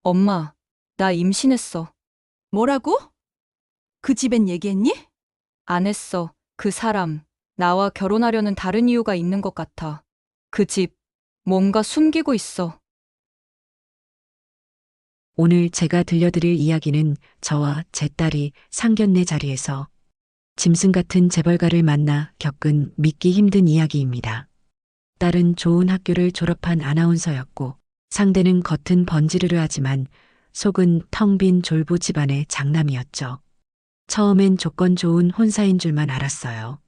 엄마, 나 임신했어. 뭐라고? 그 집엔 얘기했니? 안 했어. 그 사람, 나와 결혼하려는 다른 이유가 있는 것 같아. 그 집, 뭔가 숨기고 있어. 오늘 제가 들려드릴 이야기는 저와 제 딸이 상견례 자리에서 짐승 같은 재벌가를 만나 겪은 믿기 힘든 이야기입니다. 딸은 좋은 학교를 졸업한 아나운서였고 상대는 겉은 번지르르 하지만 속은 텅 빈 졸부 집안의 장남이었죠. 처음엔 조건 좋은 혼사인 줄만 알았어요.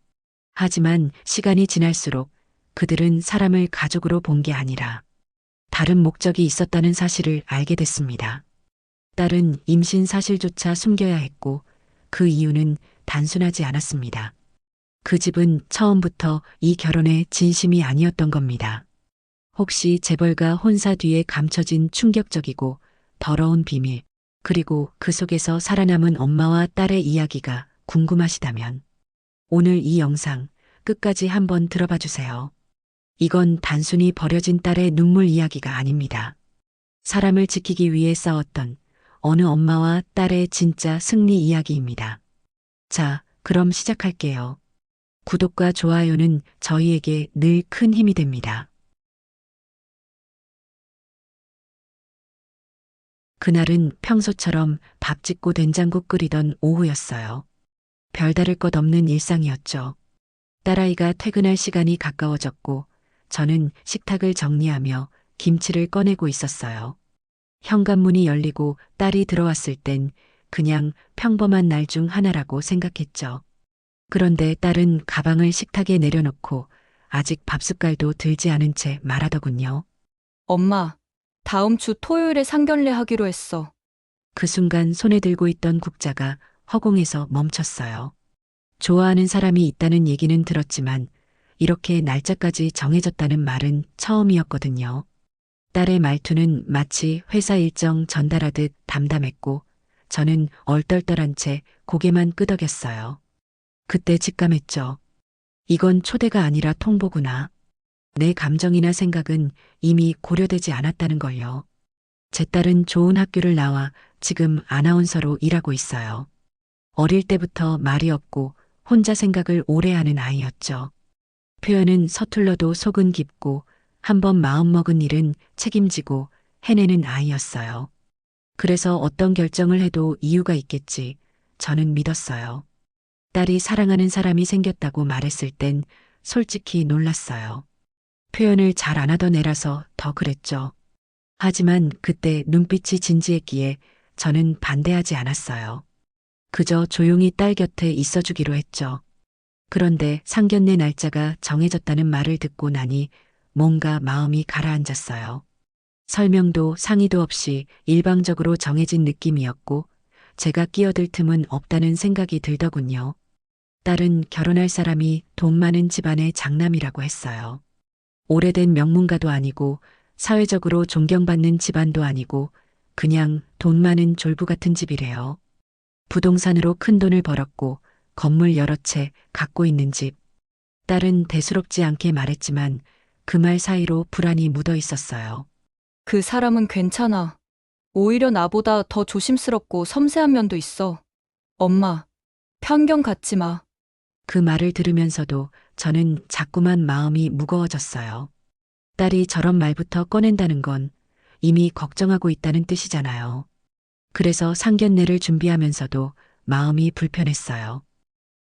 하지만 시간이 지날수록 그들은 사람을 가족으로 본 게 아니라 다른 목적이 있었다는 사실을 알게 됐습니다. 딸은 임신 사실조차 숨겨야 했고 그 이유는 단순하지 않았습니다. 그 집은 처음부터 이 결혼에 진심이 아니었던 겁니다. 혹시 재벌가 혼사 뒤에 감춰진 충격적이고 더러운 비밀, 그리고 그 속에서 살아남은 엄마와 딸의 이야기가 궁금하시다면 오늘 이 영상 끝까지 한번 들어봐 주세요. 이건 단순히 버려진 딸의 눈물 이야기가 아닙니다. 사람을 지키기 위해 싸웠던 어느 엄마와 딸의 진짜 승리 이야기입니다. 자, 그럼 시작할게요. 구독과 좋아요는 저희에게 늘 큰 힘이 됩니다. 그날은 평소처럼 밥 짓고 된장국 끓이던 오후였어요. 별다를 것 없는 일상이었죠. 딸아이가 퇴근할 시간이 가까워졌고 저는 식탁을 정리하며 김치를 꺼내고 있었어요. 현관문이 열리고 딸이 들어왔을 땐 그냥 평범한 날 중 하나라고 생각했죠. 그런데 딸은 가방을 식탁에 내려놓고 아직 밥숟갈도 들지 않은 채 말하더군요. 엄마, 다음 주 토요일에 상견례 하기로 했어. 그 순간 손에 들고 있던 국자가 허공에서 멈췄어요. 좋아하는 사람이 있다는 얘기는 들었지만 이렇게 날짜까지 정해졌다는 말은 처음이었거든요. 딸의 말투는 마치 회사 일정 전달하듯 담담했고 저는 얼떨떨한 채 고개만 끄덕였어요. 그때 직감했죠. 이건 초대가 아니라 통보구나. 내 감정이나 생각은 이미 고려되지 않았다는 걸요. 제 딸은 좋은 학교를 나와 지금 아나운서로 일하고 있어요. 어릴 때부터 말이 없고 혼자 생각을 오래 하는 아이였죠. 표현은 서툴러도 속은 깊고 한번 마음먹은 일은 책임지고 해내는 아이였어요. 그래서 어떤 결정을 해도 이유가 있겠지. 저는 믿었어요. 딸이 사랑하는 사람이 생겼다고 말했을 땐 솔직히 놀랐어요. 표현을 잘 안 하던 애라서 더 그랬죠. 하지만 그때 눈빛이 진지했기에 저는 반대하지 않았어요. 그저 조용히 딸 곁에 있어주기로 했죠. 그런데 상견례 날짜가 정해졌다는 말을 듣고 나니 뭔가 마음이 가라앉았어요. 설명도 상의도 없이 일방적으로 정해진 느낌이었고 제가 끼어들 틈은 없다는 생각이 들더군요. 딸은 결혼할 사람이 돈 많은 집안의 장남이라고 했어요. 오래된 명문가도 아니고 사회적으로 존경받는 집안도 아니고 그냥 돈 많은 졸부 같은 집이래요. 부동산으로 큰 돈을 벌었고 건물 여러 채 갖고 있는 집. 딸은 대수롭지 않게 말했지만 그 말 사이로 불안이 묻어 있었어요. 그 사람은 괜찮아. 오히려 나보다 더 조심스럽고 섬세한 면도 있어. 엄마, 편견 갖지 마. 그 말을 들으면서도 저는 자꾸만 마음이 무거워졌어요. 딸이 저런 말부터 꺼낸다는 건 이미 걱정하고 있다는 뜻이잖아요. 그래서 상견례를 준비하면서도 마음이 불편했어요.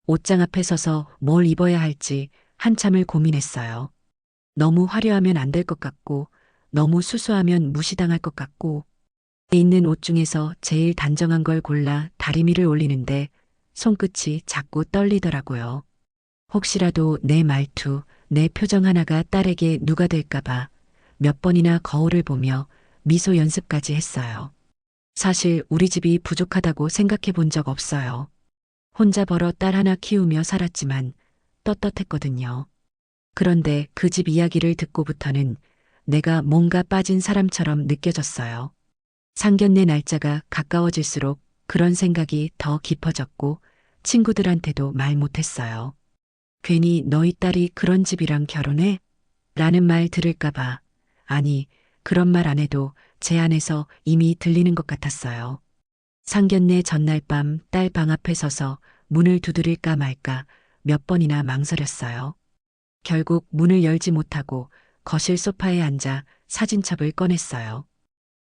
옷장 앞에 서서 뭘 입어야 할지 한참을 고민했어요. 너무 화려하면 안 될 것 같고, 너무 수수하면 무시당할 것 같고, 있는 옷 중에서 제일 단정한 걸 골라 다리미를 올리는데 손끝이 자꾸 떨리더라고요. 혹시라도 내 말투, 내 표정 하나가 딸에게 누가 될까봐 몇 번이나 거울을 보며 미소 연습까지 했어요. 사실 우리 집이 부족하다고 생각해 본 적 없어요. 혼자 벌어 딸 하나 키우며 살았지만 떳떳했거든요. 그런데 그 집 이야기를 듣고부터는 내가 뭔가 빠진 사람처럼 느껴졌어요. 상견례 날짜가 가까워질수록 그런 생각이 더 깊어졌고 친구들한테도 말 못했어요. 괜히 너희 딸이 그런 집이랑 결혼해? 라는 말 들을까봐. 아니, 그런 말 안 해도 제 안에서 이미 들리는 것 같았어요. 상견례 전날 밤 딸 방 앞에 서서 문을 두드릴까 말까 몇 번이나 망설였어요. 결국 문을 열지 못하고 거실 소파에 앉아 사진첩을 꺼냈어요.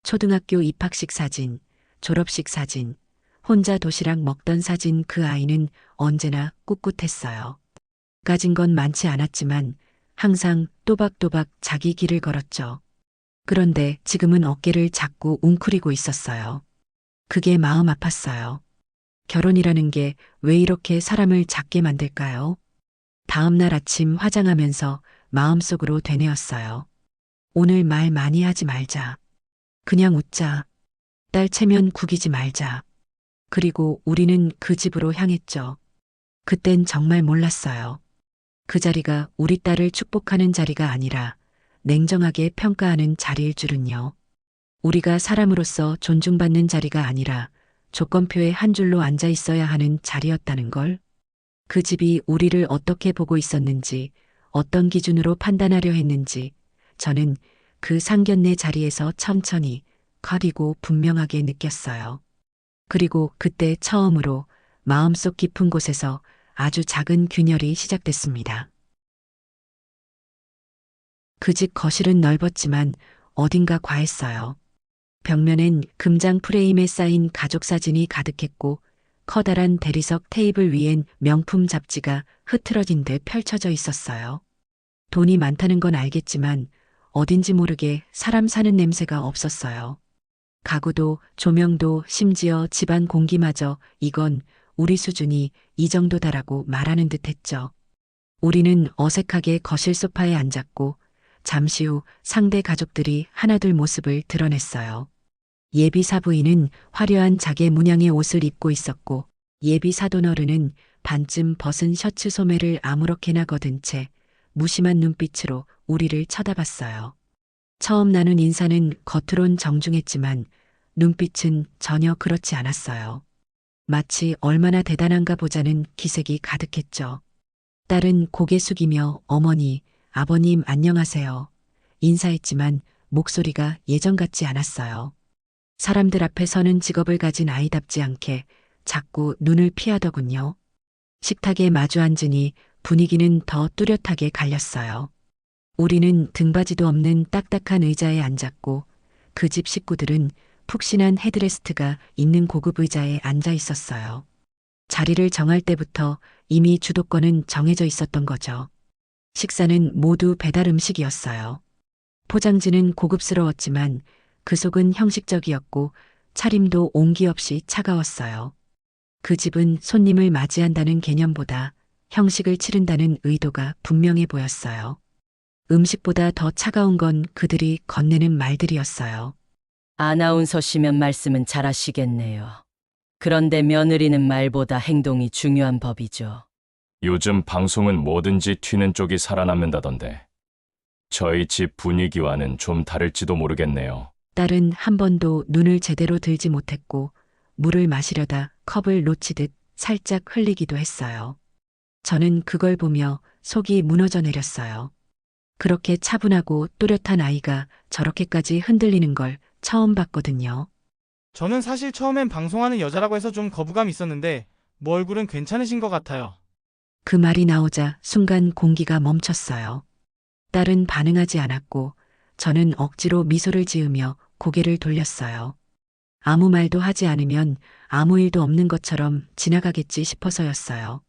초등학교 입학식 사진, 졸업식 사진, 혼자 도시락 먹던 사진. 그 아이는 언제나 꿋꿋했어요. 가진 건 많지 않았지만 항상 또박또박 자기 길을 걸었죠. 그런데 지금은 어깨를 자꾸 웅크리고 있었어요. 그게 마음 아팠어요. 결혼이라는 게 왜 이렇게 사람을 작게 만들까요? 다음 날 아침 화장하면서 마음속으로 되뇌었어요. 오늘 말 많이 하지 말자. 그냥 웃자. 딸 체면 구기지 말자. 그리고 우리는 그 집으로 향했죠. 그땐 정말 몰랐어요. 그 자리가 우리 딸을 축복하는 자리가 아니라 냉정하게 평가하는 자리일 줄은요. 우리가 사람으로서 존중받는 자리가 아니라 조건표에 한 줄로 앉아 있어야 하는 자리였다는 걸. 그 집이 우리를 어떻게 보고 있었는지, 어떤 기준으로 판단하려 했는지, 저는 그 상견례 자리에서 천천히 가리고 분명하게 느꼈어요. 그리고 그때 처음으로 마음속 깊은 곳에서 아주 작은 균열이 시작됐습니다. 그 집 거실은 넓었지만 어딘가 과했어요. 벽면엔 금장 프레임에 쌓인 가족 사진이 가득했고 커다란 대리석 테이블 위엔 명품 잡지가 흐트러진 듯 펼쳐져 있었어요. 돈이 많다는 건 알겠지만 어딘지 모르게 사람 사는 냄새가 없었어요. 가구도 조명도 심지어 집안 공기마저 이건 우리 수준이 이 정도다라고 말하는 듯 했죠. 우리는 어색하게 거실 소파에 앉았고 잠시 후 상대 가족들이 하나둘 모습을 드러냈어요. 예비 사부인은 화려한 자개 문양의 옷을 입고 있었고 예비 사돈어른은 반쯤 벗은 셔츠 소매를 아무렇게나 걷은 채 무심한 눈빛으로 우리를 쳐다봤어요. 처음 나눈 인사는 겉으론 정중했지만 눈빛은 전혀 그렇지 않았어요. 마치 얼마나 대단한가 보자는 기색이 가득했죠. 딸은 고개 숙이며 어머니, 아버님 안녕하세요. 인사했지만 목소리가 예전 같지 않았어요. 사람들 앞에 서는 직업을 가진 아이답지 않게 자꾸 눈을 피하더군요. 식탁에 마주 앉으니 분위기는 더 뚜렷하게 갈렸어요. 우리는 등받이도 없는 딱딱한 의자에 앉았고 그 집 식구들은 푹신한 헤드레스트가 있는 고급 의자에 앉아 있었어요. 자리를 정할 때부터 이미 주도권은 정해져 있었던 거죠. 식사는 모두 배달 음식이었어요. 포장지는 고급스러웠지만 그 속은 형식적이었고 차림도 온기 없이 차가웠어요. 그 집은 손님을 맞이한다는 개념보다 형식을 치른다는 의도가 분명해 보였어요. 음식보다 더 차가운 건 그들이 건네는 말들이었어요. 아나운서시면 말씀은 잘하시겠네요. 그런데 며느리는 말보다 행동이 중요한 법이죠. 요즘 방송은 뭐든지 튀는 쪽이 살아남는다던데. 저희 집 분위기와는 좀 다를지도 모르겠네요. 딸은 한 번도 눈을 제대로 들지 못했고 물을 마시려다 컵을 놓치듯 살짝 흘리기도 했어요. 저는 그걸 보며 속이 무너져 내렸어요. 그렇게 차분하고 또렷한 아이가 저렇게까지 흔들리는 걸 처음 봤거든요. 저는 사실 처음엔 방송하는 여자라고 해서 좀 거부감이 있었는데 뭐 얼굴은 괜찮으신 것 같아요. 그 말이 나오자 순간 공기가 멈췄어요. 딸은 반응하지 않았고 저는 억지로 미소를 지으며 고개를 돌렸어요. 아무 말도 하지 않으면 아무 일도 없는 것처럼 지나가겠지 싶어서였어요.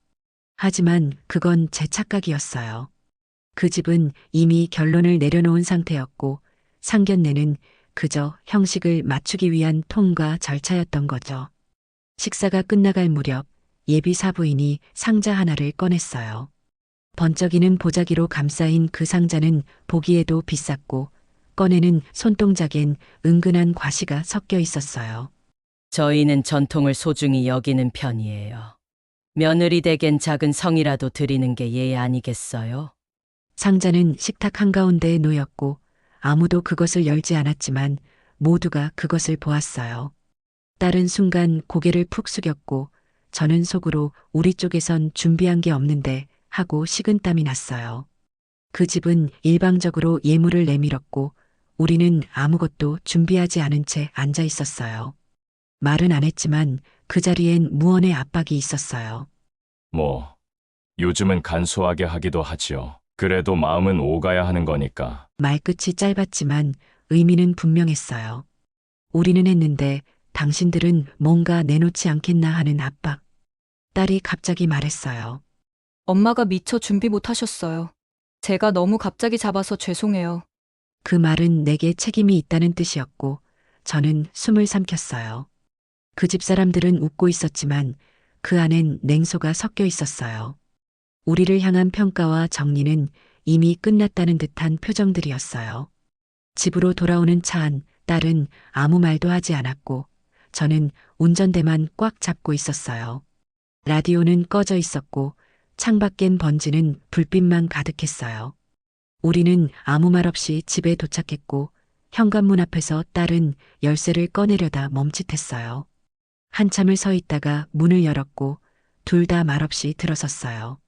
하지만 그건 제 착각이었어요. 그 집은 이미 결론을 내려놓은 상태였고 상견례는 그저 형식을 맞추기 위한 통과 절차였던 거죠. 식사가 끝나갈 무렵 예비 사부인이 상자 하나를 꺼냈어요. 번쩍이는 보자기로 감싸인 그 상자는 보기에도 비쌌고 꺼내는 손동작엔 은근한 과시가 섞여 있었어요. 저희는 전통을 소중히 여기는 편이에요. 며느리 댁엔 작은 성이라도 드리는 게 예의 아니겠어요? 상자는 식탁 한가운데에 놓였고 아무도 그것을 열지 않았지만 모두가 그것을 보았어요. 딸은 순간 고개를 푹 숙였고 저는 속으로 우리 쪽에선 준비한 게 없는데 하고 식은땀이 났어요. 그 집은 일방적으로 예물을 내밀었고 우리는 아무것도 준비하지 않은 채 앉아 있었어요. 말은 안 했지만 그 자리엔 무언의 압박이 있었어요. 뭐, 요즘은 간소하게 하기도 하지요. 그래도 마음은 오가야 하는 거니까. 말끝이 짧았지만 의미는 분명했어요. 우리는 했는데 당신들은 뭔가 내놓지 않겠나 하는 압박. 딸이 갑자기 말했어요. 엄마가 미처 준비 못 하셨어요. 제가 너무 갑자기 잡아서 죄송해요. 그 말은 내게 책임이 있다는 뜻이었고 저는 숨을 삼켰어요. 그 집 사람들은 웃고 있었지만 그 안엔 냉소가 섞여 있었어요. 우리를 향한 평가와 정리는 이미 끝났다는 듯한 표정들이었어요. 집으로 돌아오는 차 안 딸은 아무 말도 하지 않았고 저는 운전대만 꽉 잡고 있었어요. 라디오는 꺼져 있었고 창밖엔 번지는 불빛만 가득했어요. 우리는 아무 말 없이 집에 도착했고 현관문 앞에서 딸은 열쇠를 꺼내려다 멈칫했어요. 한참을 서 있다가 문을 열었고 둘 다 말없이 들어섰어요.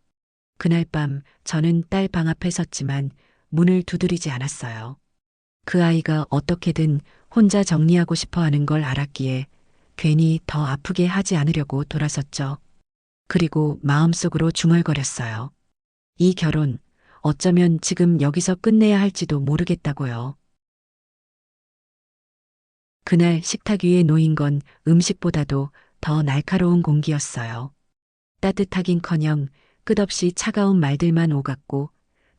그날 밤 저는 딸 방 앞에 섰지만 문을 두드리지 않았어요. 그 아이가 어떻게든 혼자 정리하고 싶어 하는 걸 알았기에 괜히 더 아프게 하지 않으려고 돌아섰죠. 그리고 마음속으로 중얼거렸어요. 이 결혼 어쩌면 지금 여기서 끝내야 할지도 모르겠다고요. 그날 식탁 위에 놓인 건 음식보다도 더 날카로운 공기였어요. 따뜻하긴커녕 끝없이 차가운 말들만 오갔고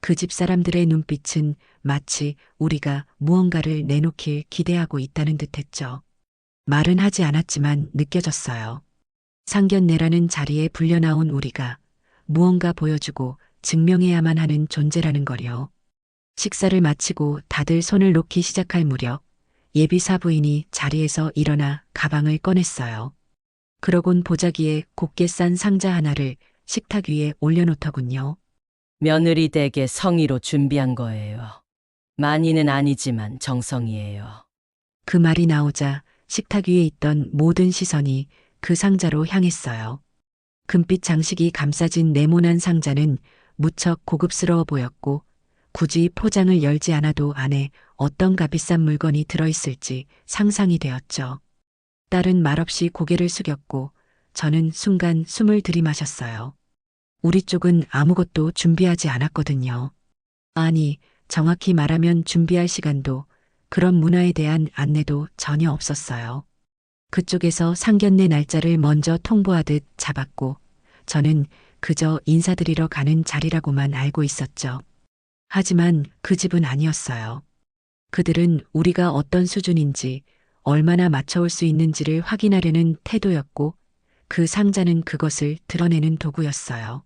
그 집 사람들의 눈빛은 마치 우리가 무언가를 내놓길 기대하고 있다는 듯했죠. 말은 하지 않았지만 느껴졌어요. 상견례라는 자리에 불려나온 우리가 무언가 보여주고 증명해야만 하는 존재라는 거요. 식사를 마치고 다들 손을 놓기 시작할 무렵 예비 사부인이 자리에서 일어나 가방을 꺼냈어요. 그러곤 보자기에 곱게 싼 상자 하나를 식탁 위에 올려놓더군요. 며느리 댁에 성의로 준비한 거예요. 많이는 아니지만 정성이에요. 그 말이 나오자 식탁 위에 있던 모든 시선이 그 상자로 향했어요. 금빛 장식이 감싸진 네모난 상자는 무척 고급스러워 보였고 굳이 포장을 열지 않아도 안에 어떤 값비싼 물건이 들어있을지 상상이 되었죠. 딸은 말없이 고개를 숙였고 저는 순간 숨을 들이마셨어요. 우리 쪽은 아무것도 준비하지 않았거든요. 아니, 정확히 말하면 준비할 시간도 그런 문화에 대한 안내도 전혀 없었어요. 그쪽에서 상견례 날짜를 먼저 통보하듯 잡았고 저는 그저 인사드리러 가는 자리라고만 알고 있었죠. 하지만 그 집은 아니었어요. 그들은 우리가 어떤 수준인지 얼마나 맞춰올 수 있는지를 확인하려는 태도였고 그 상자는 그것을 드러내는 도구였어요.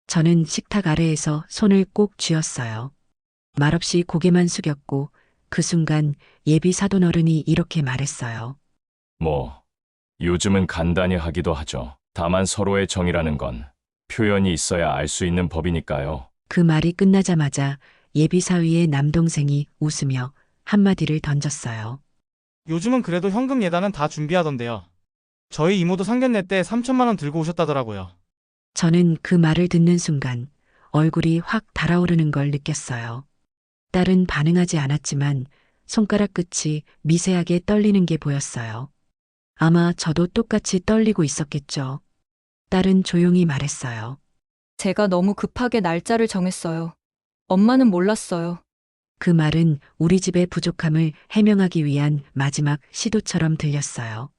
저는 식탁 아래에서 손을 꼭 쥐었어요. 말없이 고개만 숙였고 그 순간 예비 사돈 어른이 이렇게 말했어요. 뭐, 요즘은 간단히 하기도 하죠. 다만 서로의 정이라는 건 표현이 있어야 알 수 있는 법이니까요. 그 말이 끝나자마자 예비 사위의 남동생이 웃으며 한마디를 던졌어요. 요즘은 그래도 현금 예단은 다 준비하던데요. 저희 이모도 상견례 때 3천만 원 들고 오셨다더라고요. 저는 그 말을 듣는 순간 얼굴이 확 달아오르는 걸 느꼈어요. 딸은 반응하지 않았지만 손가락 끝이 미세하게 떨리는 게 보였어요. 아마 저도 똑같이 떨리고 있었겠죠. 딸은 조용히 말했어요. 제가 너무 급하게 날짜를 정했어요. 엄마는 몰랐어요. 그 말은 우리 집의 부족함을 해명하기 위한 마지막 시도처럼 들렸어요.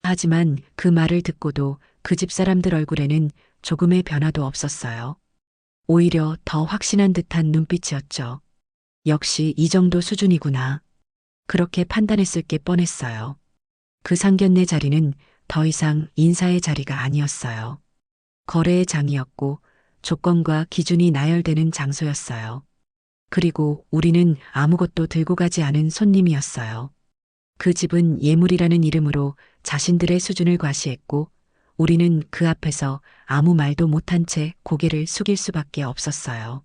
하지만 그 말을 듣고도 그 집 사람들 얼굴에는 조금의 변화도 없었어요. 오히려 더 확신한 듯한 눈빛이었죠. 역시 이 정도 수준이구나. 그렇게 판단했을 게 뻔했어요. 그 상견례 자리는 더 이상 인사의 자리가 아니었어요. 거래의 장이었고 조건과 기준이 나열되는 장소였어요. 그리고 우리는 아무것도 들고 가지 않은 손님이었어요. 그 집은 예물이라는 이름으로 자신들의 수준을 과시했고 우리는 그 앞에서 아무 말도 못한 채 고개를 숙일 수밖에 없었어요.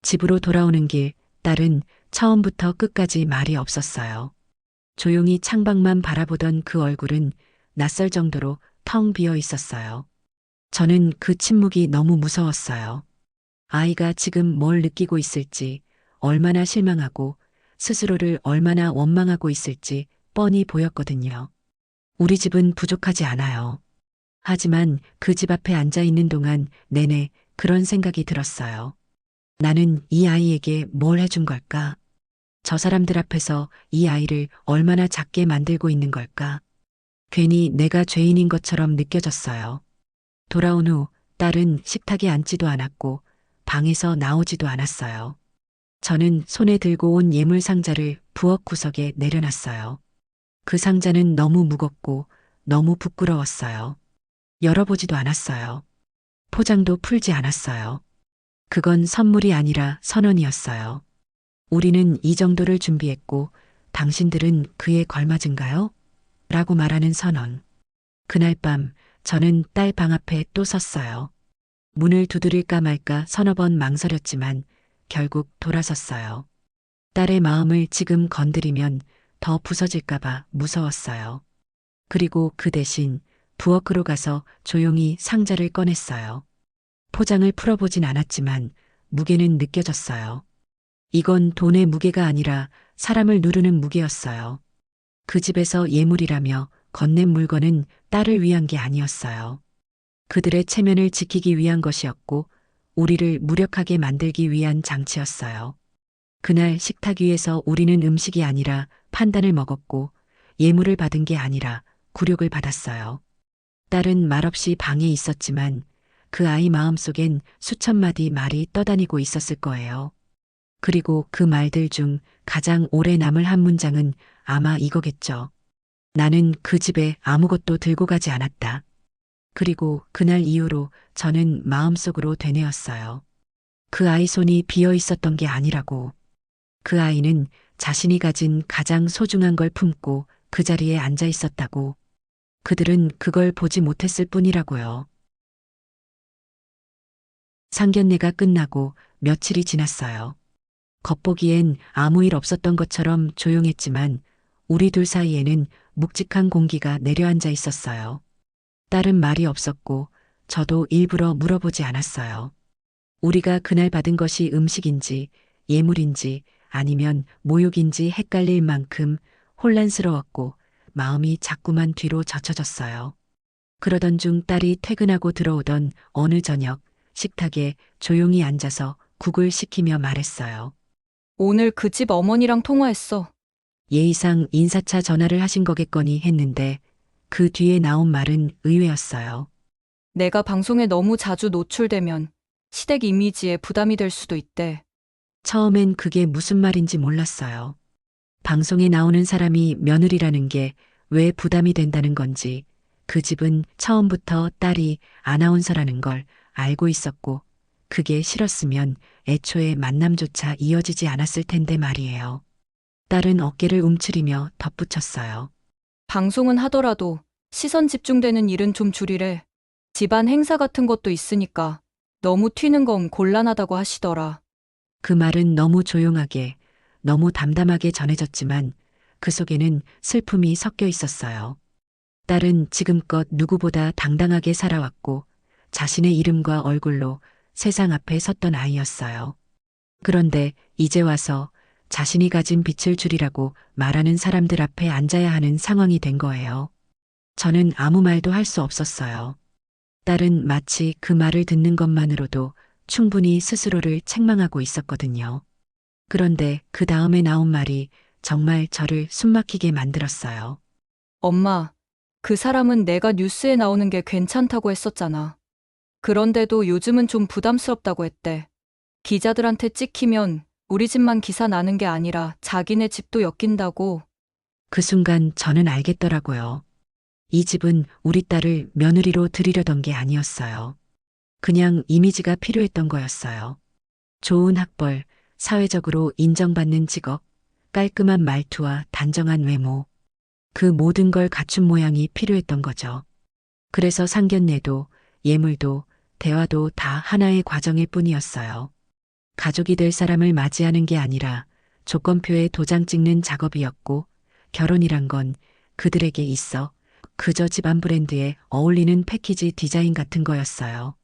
집으로 돌아오는 길, 딸은 처음부터 끝까지 말이 없었어요. 조용히 창밖만 바라보던 그 얼굴은 낯설 정도로 텅 비어 있었어요. 저는 그 침묵이 너무 무서웠어요. 아이가 지금 뭘 느끼고 있을지, 얼마나 실망하고 스스로를 얼마나 원망하고 있을지 뻔히 보였거든요. 우리 집은 부족하지 않아요. 하지만 그 집 앞에 앉아 있는 동안 내내 그런 생각이 들었어요. 나는 이 아이에게 뭘 해준 걸까? 저 사람들 앞에서 이 아이를 얼마나 작게 만들고 있는 걸까? 괜히 내가 죄인인 것처럼 느껴졌어요. 돌아온 후 딸은 식탁에 앉지도 않았고 방에서 나오지도 않았어요. 저는 손에 들고 온 예물 상자를 부엌 구석에 내려놨어요. 그 상자는 너무 무겁고 너무 부끄러웠어요. 열어보지도 않았어요. 포장도 풀지 않았어요. 그건 선물이 아니라 선언이었어요. 우리는 이 정도를 준비했고 당신들은 그에 걸맞은가요? 라고 말하는 선언. 그날 밤 저는 딸 방 앞에 또 섰어요. 문을 두드릴까 말까 서너 번 망설였지만 결국 돌아섰어요. 딸의 마음을 지금 건드리면 더 부서질까봐 무서웠어요. 그리고 그 대신 부엌으로 가서 조용히 상자를 꺼냈어요. 포장을 풀어보진 않았지만 무게는 느껴졌어요. 이건 돈의 무게가 아니라 사람을 누르는 무게였어요. 그 집에서 예물이라며 건넨 물건은 딸을 위한 게 아니었어요. 그들의 체면을 지키기 위한 것이었고 우리를 무력하게 만들기 위한 장치였어요. 그날 식탁 위에서 우리는 음식이 아니라 판단을 먹었고 예물을 받은 게 아니라 굴욕을 받았어요. 딸은 말없이 방에 있었지만 그 아이 마음속엔 수천 마디 말이 떠다니고 있었을 거예요. 그리고 그 말들 중 가장 오래 남을 한 문장은 아마 이거겠죠. 나는 그 집에 아무것도 들고 가지 않았다. 그리고 그날 이후로 저는 마음속으로 되뇌었어요. 그 아이 손이 비어 있었던 게 아니라고. 그 아이는 자신이 가진 가장 소중한 걸 품고 그 자리에 앉아 있었다고. 그들은 그걸 보지 못했을 뿐이라고요. 상견례가 끝나고 며칠이 지났어요. 겉보기엔 아무 일 없었던 것처럼 조용했지만 우리 둘 사이에는 묵직한 공기가 내려앉아 있었어요. 딸은 말이 없었고 저도 일부러 물어보지 않았어요. 우리가 그날 받은 것이 음식인지 예물인지 아니면 모욕인지 헷갈릴 만큼 혼란스러웠고 마음이 자꾸만 뒤로 젖혀졌어요. 그러던 중 딸이 퇴근하고 들어오던 어느 저녁 식탁에 조용히 앉아서 국을 시키며 말했어요. 오늘 그 집 어머니랑 통화했어. 예의상 인사차 전화를 하신 거겠거니 했는데 그 뒤에 나온 말은 의외였어요. 내가 방송에 너무 자주 노출되면 시댁 이미지에 부담이 될 수도 있대. 처음엔 그게 무슨 말인지 몰랐어요. 방송에 나오는 사람이 며느리라는 게 왜 부담이 된다는 건지 그 집은 처음부터 딸이 아나운서라는 걸 알고 있었고 그게 싫었으면 애초에 만남조차 이어지지 않았을 텐데 말이에요. 딸은 어깨를 움츠리며 덧붙였어요. 방송은 하더라도 시선 집중되는 일은 좀 줄이래. 집안 행사 같은 것도 있으니까 너무 튀는 건 곤란하다고 하시더라. 그 말은 너무 조용하게, 너무 담담하게 전해졌지만 그 속에는 슬픔이 섞여 있었어요. 딸은 지금껏 누구보다 당당하게 살아왔고 자신의 이름과 얼굴로 세상 앞에 섰던 아이였어요. 그런데 이제 와서 자신이 가진 빛을 줄이라고 말하는 사람들 앞에 앉아야 하는 상황이 된 거예요. 저는 아무 말도 할 수 없었어요. 딸은 마치 그 말을 듣는 것만으로도 충분히 스스로를 책망하고 있었거든요. 그런데 그 다음에 나온 말이 정말 저를 숨막히게 만들었어요. 엄마, 그 사람은 내가 뉴스에 나오는 게 괜찮다고 했었잖아. 그런데도 요즘은 좀 부담스럽다고 했대. 기자들한테 찍히면 우리 집만 기사 나는 게 아니라 자기네 집도 엮인다고. 그 순간 저는 알겠더라고요. 이 집은 우리 딸을 며느리로 들이려던 게 아니었어요. 그냥 이미지가 필요했던 거였어요. 좋은 학벌, 사회적으로 인정받는 직업, 깔끔한 말투와 단정한 외모. 그 모든 걸 갖춘 모양이 필요했던 거죠. 그래서 상견례도, 예물도, 대화도 다 하나의 과정일 뿐이었어요. 가족이 될 사람을 맞이하는 게 아니라 조건표에 도장 찍는 작업이었고 결혼이란 건 그들에게 있어 그저 집안 브랜드에 어울리는 패키지 디자인 같은 거였어요.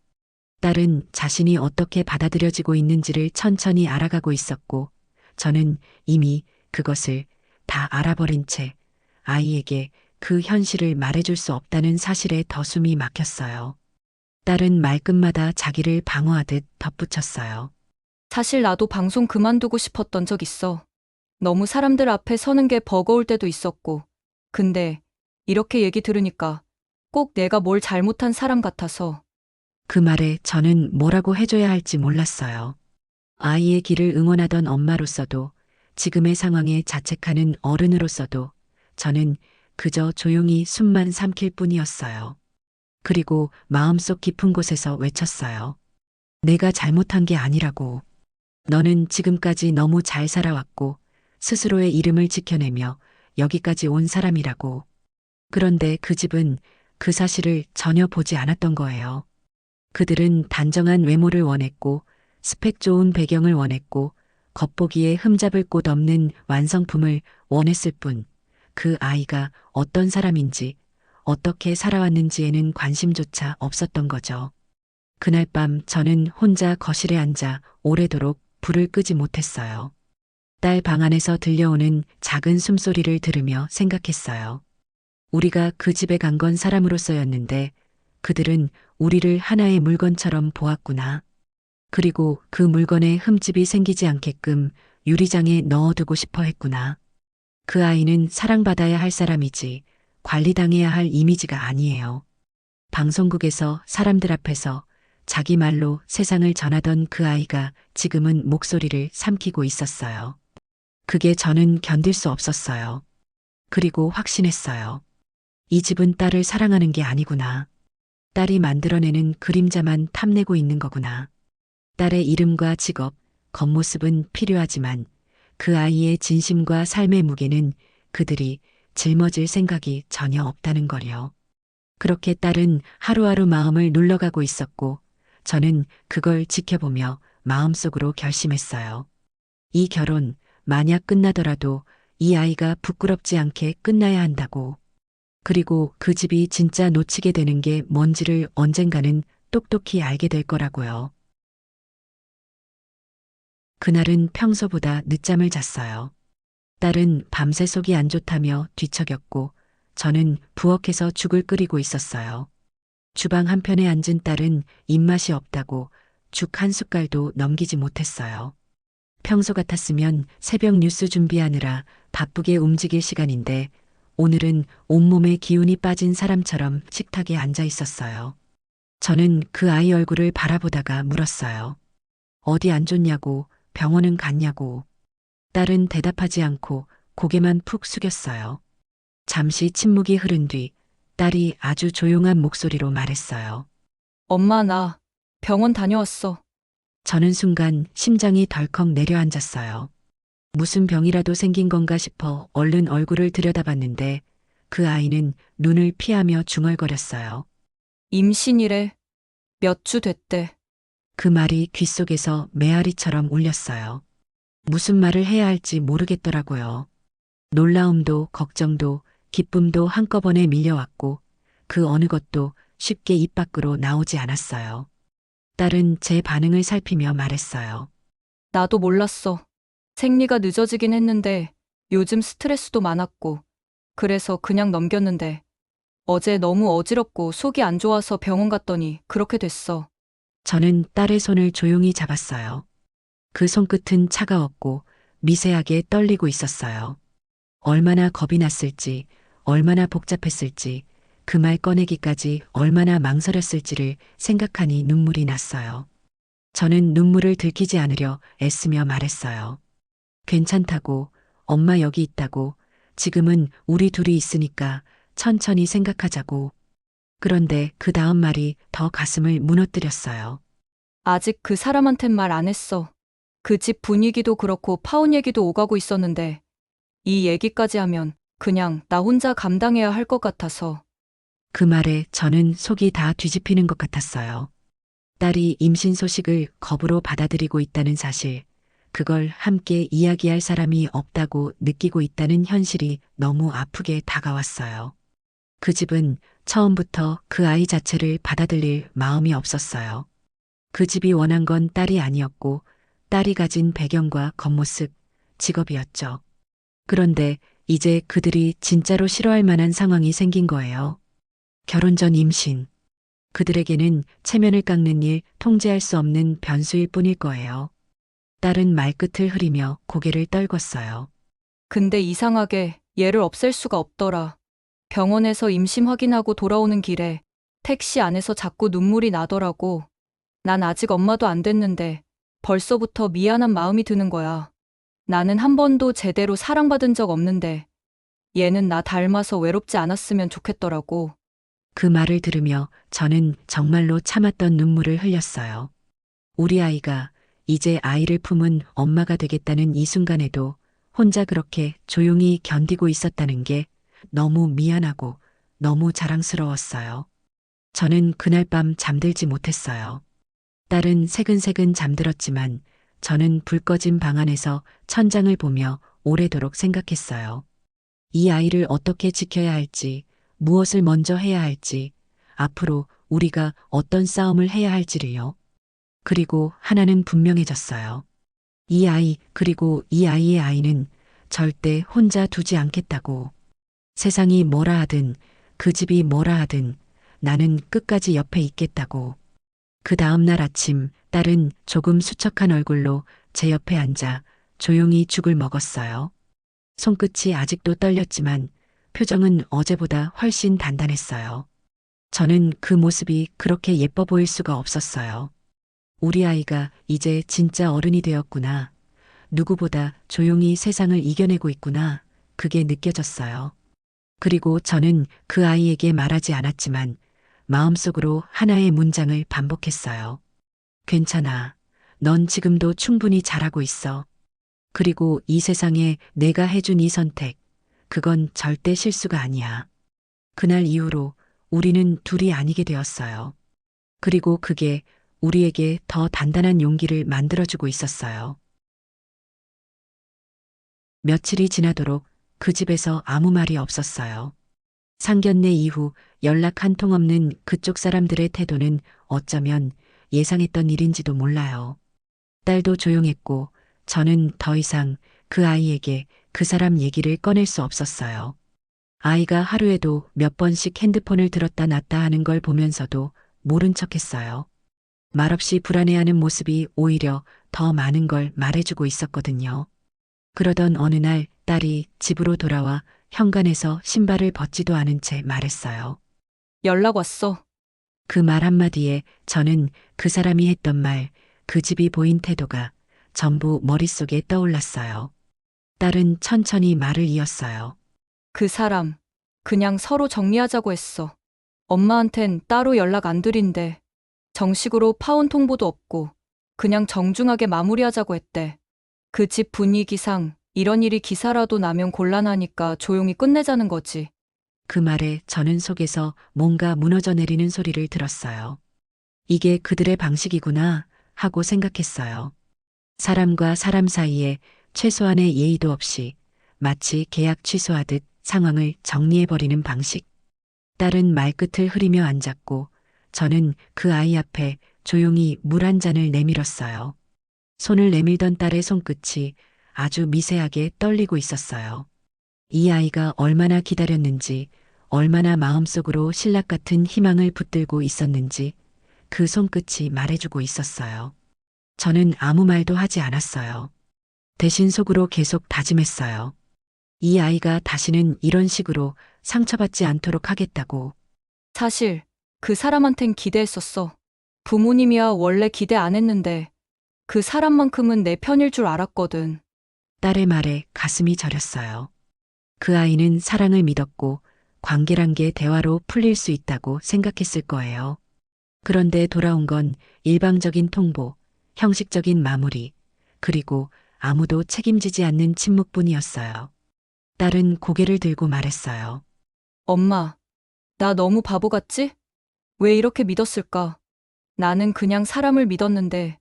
딸은 자신이 어떻게 받아들여지고 있는지를 천천히 알아가고 있었고 저는 이미 그것을 다 알아버린 채 아이에게 그 현실을 말해줄 수 없다는 사실에 더 숨이 막혔어요. 딸은 말끝마다 자기를 방어하듯 덧붙였어요. 사실 나도 방송 그만두고 싶었던 적 있어. 너무 사람들 앞에 서는 게 버거울 때도 있었고. 근데 이렇게 얘기 들으니까 꼭 내가 뭘 잘못한 사람 같아서. 그 말에 저는 뭐라고 해줘야 할지 몰랐어요. 아이의 길을 응원하던 엄마로서도 지금의 상황에 자책하는 어른으로서도 저는 그저 조용히 숨만 삼킬 뿐이었어요. 그리고 마음속 깊은 곳에서 외쳤어요. 내가 잘못한 게 아니라고. 너는 지금까지 너무 잘 살아왔고 스스로의 이름을 지켜내며 여기까지 온 사람이라고. 그런데 그 집은 그 사실을 전혀 보지 않았던 거예요. 그들은 단정한 외모를 원했고 스펙 좋은 배경을 원했고 겉보기에 흠잡을 곳 없는 완성품을 원했을 뿐 그 아이가 어떤 사람인지 어떻게 살아왔는지에는 관심조차 없었던 거죠. 그날 밤 저는 혼자 거실에 앉아 오래도록 불을 끄지 못했어요. 딸 방 안에서 들려오는 작은 숨소리를 들으며 생각했어요. 우리가 그 집에 간 건 사람으로서였는데 그들은 우리를 하나의 물건처럼 보았구나. 그리고 그 물건에 흠집이 생기지 않게끔 유리장에 넣어두고 싶어 했구나. 그 아이는 사랑받아야 할 사람이지 관리당해야 할 이미지가 아니에요. 방송국에서 사람들 앞에서 자기 말로 세상을 전하던 그 아이가 지금은 목소리를 삼키고 있었어요. 그게 저는 견딜 수 없었어요. 그리고 확신했어요. 이 집은 딸을 사랑하는 게 아니구나. 딸이 만들어내는 그림자만 탐내고 있는 거구나. 딸의 이름과 직업, 겉모습은 필요하지만 그 아이의 진심과 삶의 무게는 그들이 짊어질 생각이 전혀 없다는 거요. 그렇게 딸은 하루하루 마음을 눌러가고 있었고 저는 그걸 지켜보며 마음속으로 결심했어요. 이 결혼 만약 끝나더라도 이 아이가 부끄럽지 않게 끝나야 한다고. 그리고 그 집이 진짜 놓치게 되는 게 뭔지를 언젠가는 똑똑히 알게 될 거라고요. 그날은 평소보다 늦잠을 잤어요. 딸은 밤새 속이 안 좋다며 뒤척였고 저는 부엌에서 죽을 끓이고 있었어요. 주방 한편에 앉은 딸은 입맛이 없다고 죽 한 숟갈도 넘기지 못했어요. 평소 같았으면 새벽 뉴스 준비하느라 바쁘게 움직일 시간인데 오늘은 온몸에 기운이 빠진 사람처럼 식탁에 앉아 있었어요. 저는 그 아이 얼굴을 바라보다가 물었어요. 어디 안 좋냐고, 병원은 갔냐고. 딸은 대답하지 않고 고개만 푹 숙였어요. 잠시 침묵이 흐른 뒤 딸이 아주 조용한 목소리로 말했어요. 엄마, 나 병원 다녀왔어. 저는 순간 심장이 덜컥 내려앉았어요. 무슨 병이라도 생긴 건가 싶어 얼른 얼굴을 들여다봤는데 그 아이는 눈을 피하며 중얼거렸어요. 임신이래. 몇 주 됐대. 그 말이 귓속에서 메아리처럼 울렸어요. 무슨 말을 해야 할지 모르겠더라고요. 놀라움도 걱정도 기쁨도 한꺼번에 밀려왔고 그 어느 것도 쉽게 입 밖으로 나오지 않았어요. 딸은 제 반응을 살피며 말했어요. 나도 몰랐어. 생리가 늦어지긴 했는데 요즘 스트레스도 많았고 그래서 그냥 넘겼는데 어제 너무 어지럽고 속이 안 좋아서 병원 갔더니 그렇게 됐어. 저는 딸의 손을 조용히 잡았어요. 그 손끝은 차가웠고 미세하게 떨리고 있었어요. 얼마나 겁이 났을지, 얼마나 복잡했을지, 그 말 꺼내기까지 얼마나 망설였을지를 생각하니 눈물이 났어요. 저는 눈물을 들키지 않으려 애쓰며 말했어요. 괜찮다고, 엄마 여기 있다고, 지금은 우리 둘이 있으니까 천천히 생각하자고. 그런데 그 다음 말이 더 가슴을 무너뜨렸어요. 아직 그 사람한텐 말 안 했어. 그 집 분위기도 그렇고 파혼 얘기도 오가고 있었는데 이 얘기까지 하면 그냥 나 혼자 감당해야 할 것 같아서. 그 말에 저는 속이 다 뒤집히는 것 같았어요. 딸이 임신 소식을 겁으로 받아들이고 있다는 사실, 그걸 함께 이야기할 사람이 없다고 느끼고 있다는 현실이 너무 아프게 다가왔어요. 그 집은 처음부터 그 아이 자체를 받아들일 마음이 없었어요. 그 집이 원한 건 딸이 아니었고 딸이 가진 배경과 겉모습, 직업이었죠. 그런데 이제 그들이 진짜로 싫어할 만한 상황이 생긴 거예요. 결혼 전 임신. 그들에게는 체면을 깎는 일, 통제할 수 없는 변수일 뿐일 거예요. 딸은 말끝을 흐리며 고개를 떨궜어요. 근데 이상하게 얘를 없앨 수가 없더라. 병원에서 임신 확인하고 돌아오는 길에 택시 안에서 자꾸 눈물이 나더라고. 난 아직 엄마도 안 됐는데 벌써부터 미안한 마음이 드는 거야. 나는 한 번도 제대로 사랑받은 적 없는데 얘는 나 닮아서 외롭지 않았으면 좋겠더라고. 그 말을 들으며 저는 정말로 참았던 눈물을 흘렸어요. 우리 아이가 이제 아이를 품은 엄마가 되겠다는 이 순간에도 혼자 그렇게 조용히 견디고 있었다는 게 너무 미안하고 너무 자랑스러웠어요. 저는 그날 밤 잠들지 못했어요. 딸은 새근새근 잠들었지만 저는 불 꺼진 방 안에서 천장을 보며 오래도록 생각했어요. 이 아이를 어떻게 지켜야 할지, 무엇을 먼저 해야 할지, 앞으로 우리가 어떤 싸움을 해야 할지를요. 그리고 하나는 분명해졌어요. 이 아이, 그리고 이 아이의 아이는 절대 혼자 두지 않겠다고. 세상이 뭐라 하든, 그 집이 뭐라 하든, 나는 끝까지 옆에 있겠다고. 그 다음 날 아침, 딸은 조금 수척한 얼굴로 제 옆에 앉아 조용히 죽을 먹었어요. 손끝이 아직도 떨렸지만 표정은 어제보다 훨씬 단단했어요. 저는 그 모습이 그렇게 예뻐 보일 수가 없었어요. 우리 아이가 이제 진짜 어른이 되었구나. 누구보다 조용히 세상을 이겨내고 있구나. 그게 느껴졌어요. 그리고 저는 그 아이에게 말하지 않았지만 마음속으로 하나의 문장을 반복했어요. 괜찮아. 넌 지금도 충분히 잘하고 있어. 그리고 이 세상에 내가 해준 이 선택, 그건 절대 실수가 아니야. 그날 이후로 우리는 둘이 아니게 되었어요. 그리고 그게 우리에게 더 단단한 용기를 만들어주고 있었어요. 며칠이 지나도록 그 집에서 아무 말이 없었어요. 상견례 이후 연락 한 통 없는 그쪽 사람들의 태도는 어쩌면 예상했던 일인지도 몰라요. 딸도 조용했고 저는 더 이상 그 아이에게 그 사람 얘기를 꺼낼 수 없었어요. 아이가 하루에도 몇 번씩 핸드폰을 들었다 놨다 하는 걸 보면서도 모른 척했어요. 말없이 불안해하는 모습이 오히려 더 많은 걸 말해주고 있었거든요. 그러던 어느 날 딸이 집으로 돌아와 현관에서 신발을 벗지도 않은 채 말했어요. 연락 왔어. 그 말 한마디에 저는 그 사람이 했던 말, 그 집이 보인 태도가 전부 머릿속에 떠올랐어요. 딸은 천천히 말을 이었어요. 그 사람 그냥 서로 정리하자고 했어. 엄마한텐 따로 연락 안 드린대. 정식으로 파혼 통보도 없고 그냥 정중하게 마무리하자고 했대. 그 집 분위기상 이런 일이 기사라도 나면 곤란하니까 조용히 끝내자는 거지. 그 말에 저는 속에서 뭔가 무너져 내리는 소리를 들었어요. 이게 그들의 방식이구나 하고 생각했어요. 사람과 사람 사이에 최소한의 예의도 없이 마치 계약 취소하듯 상황을 정리해버리는 방식. 딸은 말끝을 흐리며 앉았고 저는 그 아이 앞에 조용히 물 한 잔을 내밀었어요. 손을 내밀던 딸의 손끝이 아주 미세하게 떨리고 있었어요. 이 아이가 얼마나 기다렸는지, 얼마나 마음속으로 신락 같은 희망을 붙들고 있었는지 그 손끝이 말해주고 있었어요. 저는 아무 말도 하지 않았어요. 대신 속으로 계속 다짐했어요. 이 아이가 다시는 이런 식으로 상처받지 않도록 하겠다고. 사실 그 사람한텐 기대했었어. 부모님이야 원래 기대 안 했는데 그 사람만큼은 내 편일 줄 알았거든. 딸의 말에 가슴이 저렸어요. 그 아이는 사랑을 믿었고 관계란 게 대화로 풀릴 수 있다고 생각했을 거예요. 그런데 돌아온 건 일방적인 통보, 형식적인 마무리, 그리고 아무도 책임지지 않는 침묵뿐이었어요. 딸은 고개를 들고 말했어요. 엄마, 나 너무 바보 같지? 왜 이렇게 믿었을까? 나는 그냥 사람을 믿었는데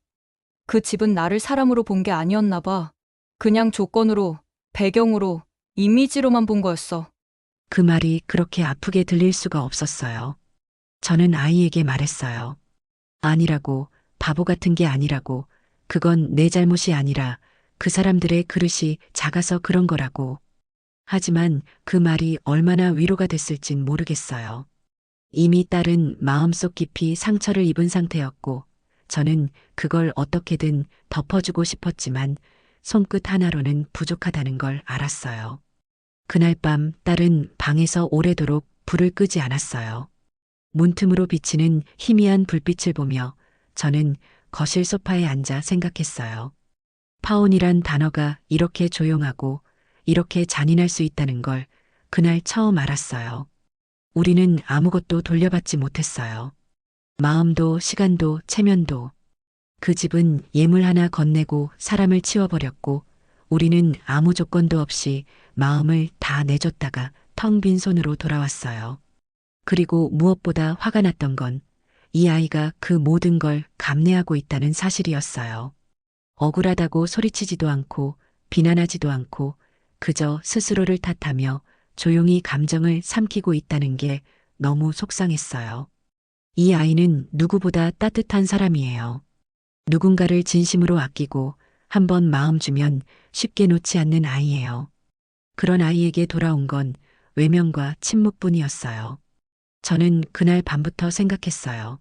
그 집은 나를 사람으로 본 게 아니었나 봐. 그냥 조건으로, 배경으로, 이미지로만 본 거였어. 그 말이 그렇게 아프게 들릴 수가 없었어요. 저는 아이에게 말했어요. 아니라고, 바보 같은 게 아니라고, 그건 내 잘못이 아니라 그 사람들의 그릇이 작아서 그런 거라고. 하지만 그 말이 얼마나 위로가 됐을진 모르겠어요. 이미 딸은 마음속 깊이 상처를 입은 상태였고 저는 그걸 어떻게든 덮어주고 싶었지만 손끝 하나로는 부족하다는 걸 알았어요. 그날 밤 딸은 방에서 오래도록 불을 끄지 않았어요. 문틈으로 비치는 희미한 불빛을 보며 저는 거실 소파에 앉아 생각했어요. 파혼이란 단어가 이렇게 조용하고 이렇게 잔인할 수 있다는 걸 그날 처음 알았어요. 우리는 아무것도 돌려받지 못했어요. 마음도 시간도 체면도. 그 집은 예물 하나 건네고 사람을 치워버렸고 우리는 아무 조건도 없이 마음을 다 내줬다가 텅 빈 손으로 돌아왔어요. 그리고 무엇보다 화가 났던 건 이 아이가 그 모든 걸 감내하고 있다는 사실이었어요. 억울하다고 소리치지도 않고 비난하지도 않고 그저 스스로를 탓하며 조용히 감정을 삼키고 있다는 게 너무 속상했어요. 이 아이는 누구보다 따뜻한 사람이에요. 누군가를 진심으로 아끼고 한번 마음 주면 쉽게 놓지 않는 아이예요. 그런 아이에게 돌아온 건 외면과 침묵뿐이었어요. 저는 그날 밤부터 생각했어요.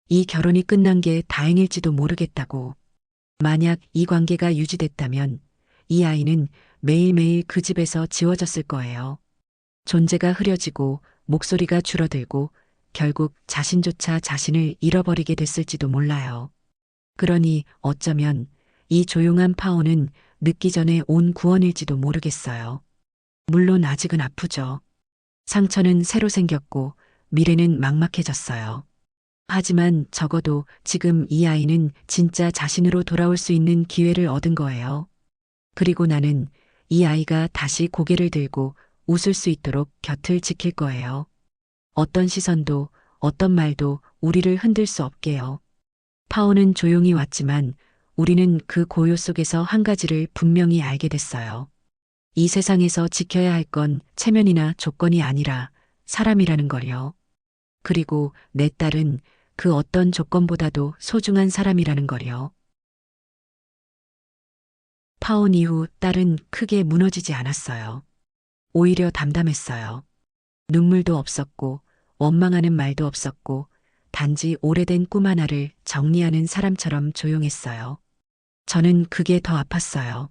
이 결혼이 끝난 게 다행일지도 모르겠다고. 만약 이 관계가 유지됐다면 이 아이는 매일매일 그 집에서 지워졌을 거예요. 존재가 흐려지고 목소리가 줄어들고 결국 자신조차 자신을 잃어버리게 됐을지도 몰라요. 그러니 어쩌면 이 조용한 파혼은 늦기 전에 온 구원일지도 모르겠어요. 물론 아직은 아프죠. 상처는 새로 생겼고 미래는 막막해졌어요. 하지만 적어도 지금 이 아이는 진짜 자신으로 돌아올 수 있는 기회를 얻은 거예요. 그리고 나는 이 아이가 다시 고개를 들고 웃을 수 있도록 곁을 지킬 거예요. 어떤 시선도 어떤 말도 우리를 흔들 수 없게요. 파혼은 조용히 왔지만 우리는 그 고요 속에서 한 가지를 분명히 알게 됐어요. 이 세상에서 지켜야 할 건 체면이나 조건이 아니라 사람이라는 걸요. 그리고 내 딸은 그 어떤 조건보다도 소중한 사람이라는 걸요. 파혼 이후 딸은 크게 무너지지 않았어요. 오히려 담담했어요. 눈물도 없었고 원망하는 말도 없었고 단지 오래된 꿈 하나를 정리하는 사람처럼 조용했어요. 저는 그게 더 아팠어요.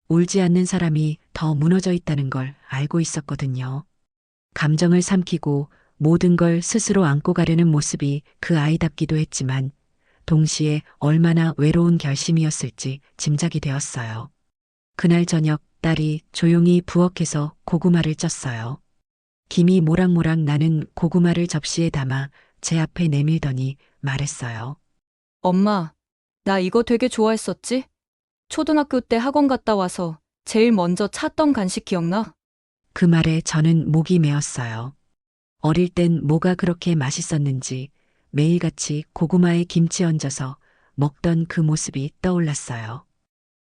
울지 않는 사람이 더 무너져 있다는 걸 알고 있었거든요. 감정을 삼키고 모든 걸 스스로 안고 가려는 모습이 그 아이답기도 했지만 동시에 얼마나 외로운 결심이었을지 짐작이 되었어요. 그날 저녁 딸이 조용히 부엌에서 고구마를 쪘어요. 김이 모락모락 나는 고구마를 접시에 담아 제 앞에 내밀더니 말했어요. 엄마, 나 이거 되게 좋아했었지? 초등학교 때 학원 갔다 와서 제일 먼저 찾던 간식 기억나? 그 말에 저는 목이 메었어요. 어릴 땐 뭐가 그렇게 맛있었는지 매일같이 고구마에 김치 얹어서 먹던 그 모습이 떠올랐어요.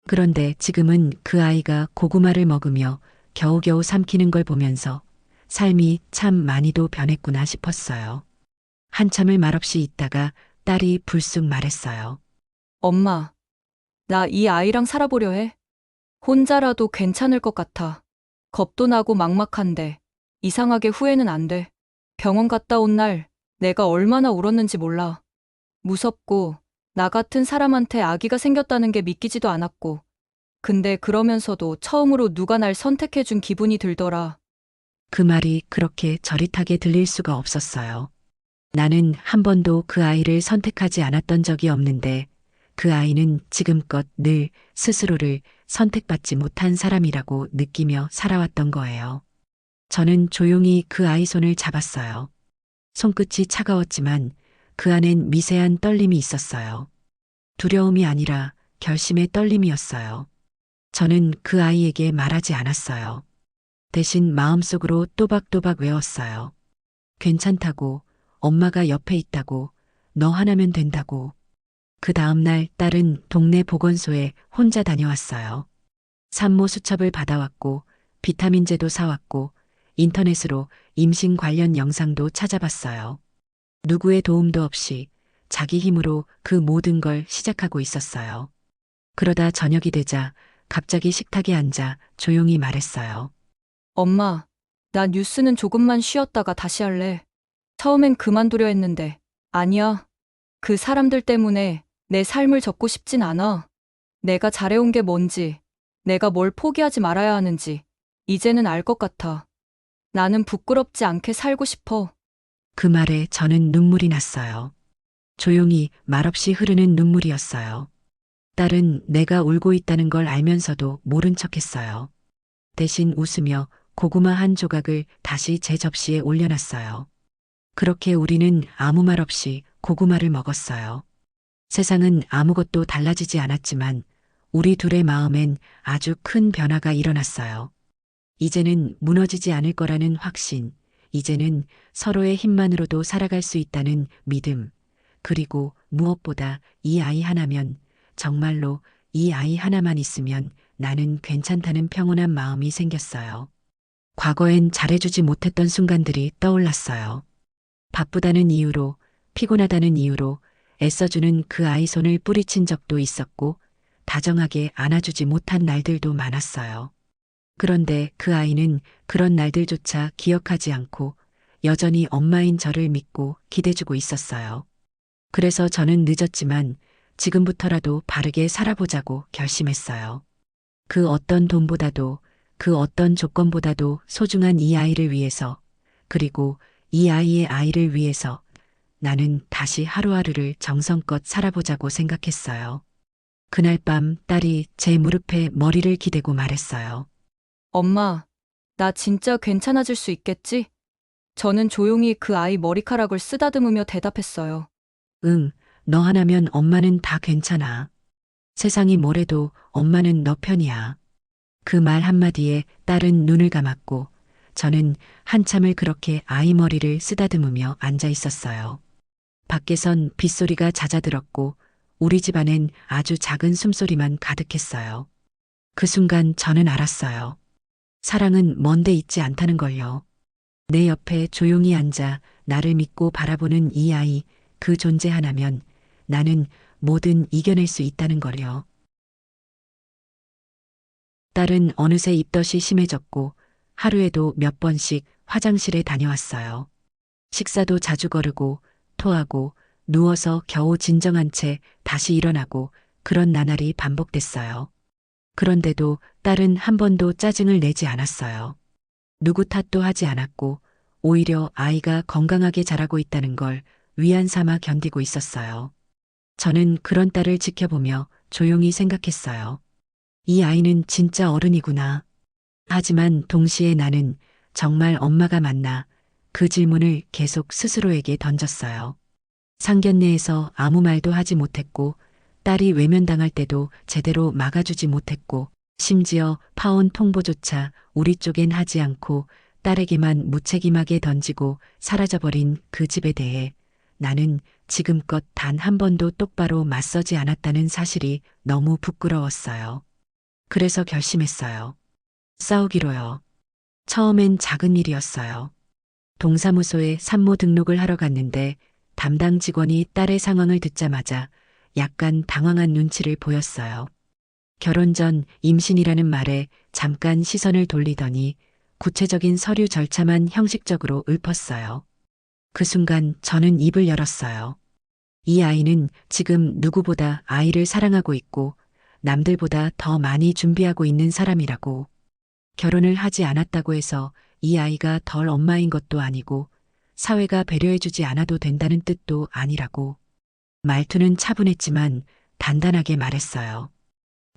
그런데 지금은 그 아이가 고구마를 먹으며 겨우겨우 삼키는 걸 보면서 삶이 참 많이도 변했구나 싶었어요. 한참을 말없이 있다가 딸이 불쑥 말했어요. 엄마, 나 이 아이랑 살아보려 해. 혼자라도 괜찮을 것 같아. 겁도 나고 막막한데 이상하게 후회는 안 돼. 병원 갔다 온 날 내가 얼마나 울었는지 몰라. 무섭고 나 같은 사람한테 아기가 생겼다는 게 믿기지도 않았고. 근데 그러면서도 처음으로 누가 날 선택해준 기분이 들더라. 그 말이 그렇게 저릿하게 들릴 수가 없었어요. 나는 한 번도 그 아이를 선택하지 않았던 적이 없는데 그 아이는 지금껏 늘 스스로를 선택받지 못한 사람이라고 느끼며 살아왔던 거예요. 저는 조용히 그 아이 손을 잡았어요. 손끝이 차가웠지만 그 안엔 미세한 떨림이 있었어요. 두려움이 아니라 결심의 떨림이었어요. 저는 그 아이에게 말하지 않았어요. 대신 마음속으로 또박또박 외웠어요. 괜찮다고, 엄마가 옆에 있다고, 너 하나면 된다고. 그 다음날 딸은 동네 보건소에 혼자 다녀왔어요. 산모 수첩을 받아왔고, 비타민제도 사왔고, 인터넷으로 임신 관련 영상도 찾아봤어요. 누구의 도움도 없이 자기 힘으로 그 모든 걸 시작하고 있었어요. 그러다 저녁이 되자 갑자기 식탁에 앉아 조용히 말했어요. 엄마, 나 뉴스는 조금만 쉬었다가 다시 할래. 처음엔 그만두려 했는데, 아니야. 그 사람들 때문에 내 삶을 접고 싶진 않아. 내가 잘해온 게 뭔지, 내가 뭘 포기하지 말아야 하는지, 이제는 알 것 같아. 나는 부끄럽지 않게 살고 싶어. 그 말에 저는 눈물이 났어요. 조용히 말없이 흐르는 눈물이었어요. 딸은 내가 울고 있다는 걸 알면서도 모른 척했어요. 대신 웃으며 고구마 한 조각을 다시 제 접시에 올려놨어요. 그렇게 우리는 아무 말 없이 고구마를 먹었어요. 세상은 아무것도 달라지지 않았지만 우리 둘의 마음엔 아주 큰 변화가 일어났어요. 이제는 무너지지 않을 거라는 확신, 이제는 서로의 힘만으로도 살아갈 수 있다는 믿음, 그리고 무엇보다 이 아이 하나면, 정말로 이 아이 하나만 있으면 나는 괜찮다는 평온한 마음이 생겼어요. 과거엔 잘해주지 못했던 순간들이 떠올랐어요. 바쁘다는 이유로, 피곤하다는 이유로 애써주는 그 아이 손을 뿌리친 적도 있었고, 다정하게 안아주지 못한 날들도 많았어요. 그런데 그 아이는 그런 날들조차 기억하지 않고 여전히 엄마인 저를 믿고 기대주고 있었어요. 그래서 저는 늦었지만 지금부터라도 바르게 살아보자고 결심했어요. 그 어떤 돈보다도, 그 어떤 조건보다도 소중한 이 아이를 위해서, 그리고 이 아이의 아이를 위해서 나는 다시 하루하루를 정성껏 살아보자고 생각했어요. 그날 밤 딸이 제 무릎에 머리를 기대고 말했어요. 엄마, 나 진짜 괜찮아질 수 있겠지? 저는 조용히 그 아이 머리카락을 쓰다듬으며 대답했어요. 응, 너 하나면 엄마는 다 괜찮아. 세상이 뭐래도 엄마는 너 편이야. 그 말 한마디에 딸은 눈을 감았고 저는 한참을 그렇게 아이 머리를 쓰다듬으며 앉아 있었어요. 밖에선 빗소리가 잦아들었고 우리 집안엔 아주 작은 숨소리만 가득했어요. 그 순간 저는 알았어요. 사랑은 먼데 있지 않다는 걸요. 내 옆에 조용히 앉아 나를 믿고 바라보는 이 아이, 그 존재 하나면 나는 뭐든 이겨낼 수 있다는 걸요. 딸은 어느새 입덧이 심해졌고 하루에도 몇 번씩 화장실에 다녀왔어요. 식사도 자주 거르고 토하고 누워서 겨우 진정한 채 다시 일어나고 그런 나날이 반복됐어요. 그런데도 딸은 한 번도 짜증을 내지 않았어요. 누구 탓도 하지 않았고 오히려 아이가 건강하게 자라고 있다는 걸 위안 삼아 견디고 있었어요. 저는 그런 딸을 지켜보며 조용히 생각했어요. 이 아이는 진짜 어른이구나. 하지만 동시에 나는 정말 엄마가 맞나 그 질문을 계속 스스로에게 던졌어요. 상견례에서 아무 말도 하지 못했고 딸이 외면당할 때도 제대로 막아주지 못했고 심지어 파혼 통보조차 우리 쪽엔 하지 않고 딸에게만 무책임하게 던지고 사라져버린 그 집에 대해 나는 지금껏 단 한 번도 똑바로 맞서지 않았다는 사실이 너무 부끄러웠어요. 그래서 결심했어요. 싸우기로요. 처음엔 작은 일이었어요. 동사무소에 산모 등록을 하러 갔는데 담당 직원이 딸의 상황을 듣자마자 약간 당황한 눈치를 보였어요. 결혼 전 임신이라는 말에 잠깐 시선을 돌리더니 구체적인 서류 절차만 형식적으로 읊었어요. 그 순간 저는 입을 열었어요. 이 아이는 지금 누구보다 아이를 사랑하고 있고 남들보다 더 많이 준비하고 있는 사람이라고. 결혼을 하지 않았다고 해서 이 아이가 덜 엄마인 것도 아니고 사회가 배려해주지 않아도 된다는 뜻도 아니라고. 말투는 차분했지만 단단하게 말했어요.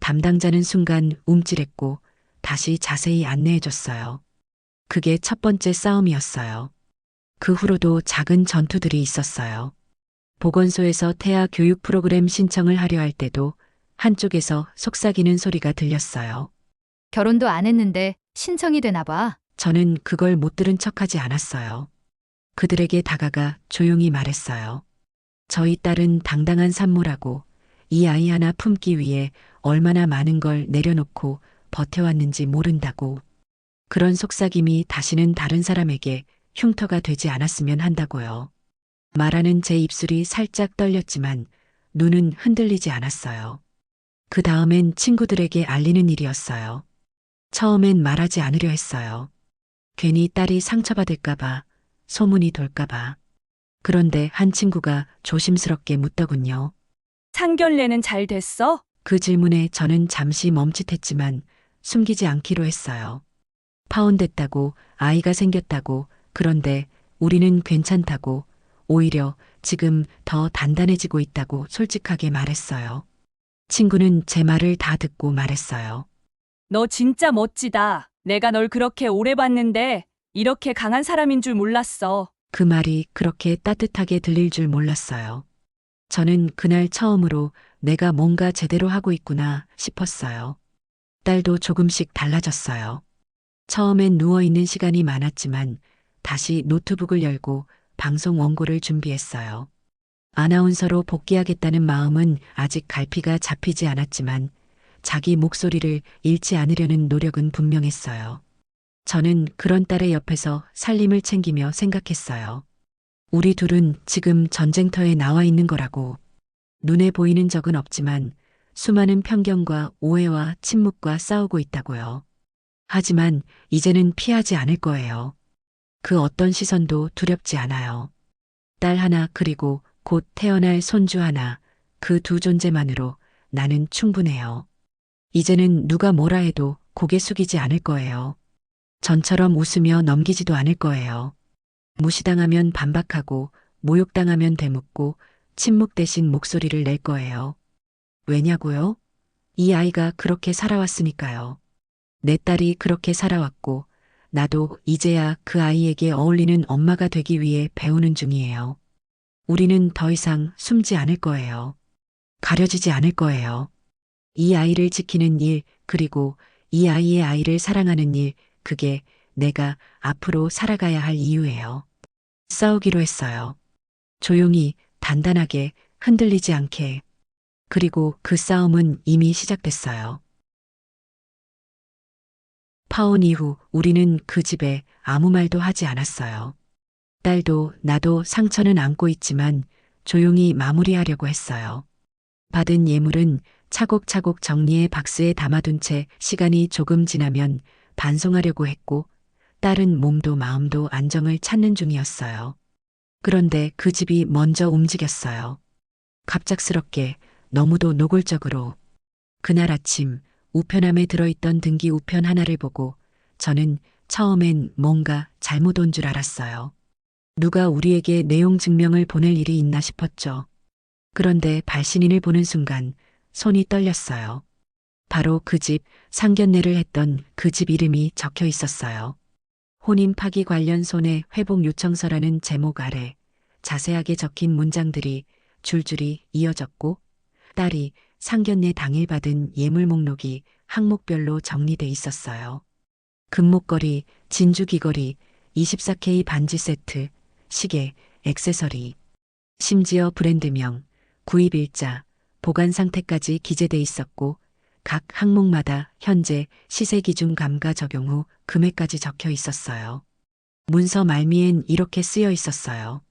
담당자는 순간 움찔했고 다시 자세히 안내해줬어요. 그게 첫 번째 싸움이었어요. 그 후로도 작은 전투들이 있었어요. 보건소에서 태아 교육 프로그램 신청을 하려 할 때도 한쪽에서 속삭이는 소리가 들렸어요. 결혼도 안 했는데 신청이 되나 봐. 저는 그걸 못 들은 척하지 않았어요. 그들에게 다가가 조용히 말했어요. 저희 딸은 당당한 산모라고 이 아이 하나 품기 위해 얼마나 많은 걸 내려놓고 버텨왔는지 모른다고. 그런 속삭임이 다시는 다른 사람에게 흉터가 되지 않았으면 한다고요. 말하는 제 입술이 살짝 떨렸지만 눈은 흔들리지 않았어요. 그 다음엔 친구들에게 알리는 일이었어요. 처음엔 말하지 않으려 했어요. 괜히 딸이 상처받을까봐, 소문이 돌까봐. 그런데 한 친구가 조심스럽게 묻더군요. 상견례는 잘 됐어? 그 질문에 저는 잠시 멈칫했지만 숨기지 않기로 했어요. 파혼됐다고, 아이가 생겼다고, 그런데 우리는 괜찮다고, 오히려 지금 더 단단해지고 있다고 솔직하게 말했어요. 친구는 제 말을 다 듣고 말했어요. 너 진짜 멋지다. 내가 널 그렇게 오래 봤는데 이렇게 강한 사람인 줄 몰랐어. 그 말이 그렇게 따뜻하게 들릴 줄 몰랐어요. 저는 그날 처음으로 내가 뭔가 제대로 하고 있구나 싶었어요. 딸도 조금씩 달라졌어요. 처음엔 누워있는 시간이 많았지만 다시 노트북을 열고 방송 원고를 준비했어요. 아나운서로 복귀하겠다는 마음은 아직 갈피가 잡히지 않았지만 자기 목소리를 잃지 않으려는 노력은 분명했어요. 저는 그런 딸의 옆에서 살림을 챙기며 생각했어요. 우리 둘은 지금 전쟁터에 나와 있는 거라고. 눈에 보이는 적은 없지만 수많은 편견과 오해와 침묵과 싸우고 있다고요. 하지만 이제는 피하지 않을 거예요. 그 어떤 시선도 두렵지 않아요. 딸 하나 그리고 곧 태어날 손주 하나, 그 두 존재만으로 나는 충분해요. 이제는 누가 뭐라 해도 고개 숙이지 않을 거예요. 전처럼 웃으며 넘기지도 않을 거예요. 무시당하면 반박하고, 모욕당하면 되묻고, 침묵 대신 목소리를 낼 거예요. 왜냐고요? 이 아이가 그렇게 살아왔으니까요. 내 딸이 그렇게 살아왔고, 나도 이제야 그 아이에게 어울리는 엄마가 되기 위해 배우는 중이에요. 우리는 더 이상 숨지 않을 거예요. 가려지지 않을 거예요. 이 아이를 지키는 일, 그리고 이 아이의 아이를 사랑하는 일, 그게 내가 앞으로 살아가야 할 이유예요. 싸우기로 했어요. 조용히, 단단하게, 흔들리지 않게. 그리고 그 싸움은 이미 시작됐어요. 파혼 이후 우리는 그 집에 아무 말도 하지 않았어요. 딸도 나도 상처는 안고 있지만 조용히 마무리하려고 했어요. 받은 예물은 차곡차곡 정리해 박스에 담아둔 채 시간이 조금 지나면 반송하려고 했고, 딸은 몸도 마음도 안정을 찾는 중이었어요. 그런데 그 집이 먼저 움직였어요. 갑작스럽게, 너무도 노골적으로. 그날 아침 우편함에 들어있던 등기 우편 하나를 보고 저는 처음엔 뭔가 잘못 온 줄 알았어요. 누가 우리에게 내용 증명을 보낼 일이 있나 싶었죠. 그런데 발신인을 보는 순간 손이 떨렸어요. 바로 그 집, 상견례를 했던 그 집 이름이 적혀 있었어요. 혼인 파기 관련 손해 회복 요청서라는 제목 아래 자세하게 적힌 문장들이 줄줄이 이어졌고, 딸이 상견례 당일 받은 예물 목록이 항목별로 정리돼 있었어요. 금목걸이, 진주 귀걸이, 24K 반지 세트, 시계, 액세서리, 심지어 브랜드명, 구입일자, 보관 상태까지 기재돼 있었고, 각 항목마다 현재 시세 기준 감가 적용 후 금액까지 적혀 있었어요. 문서 말미엔 이렇게 쓰여 있었어요.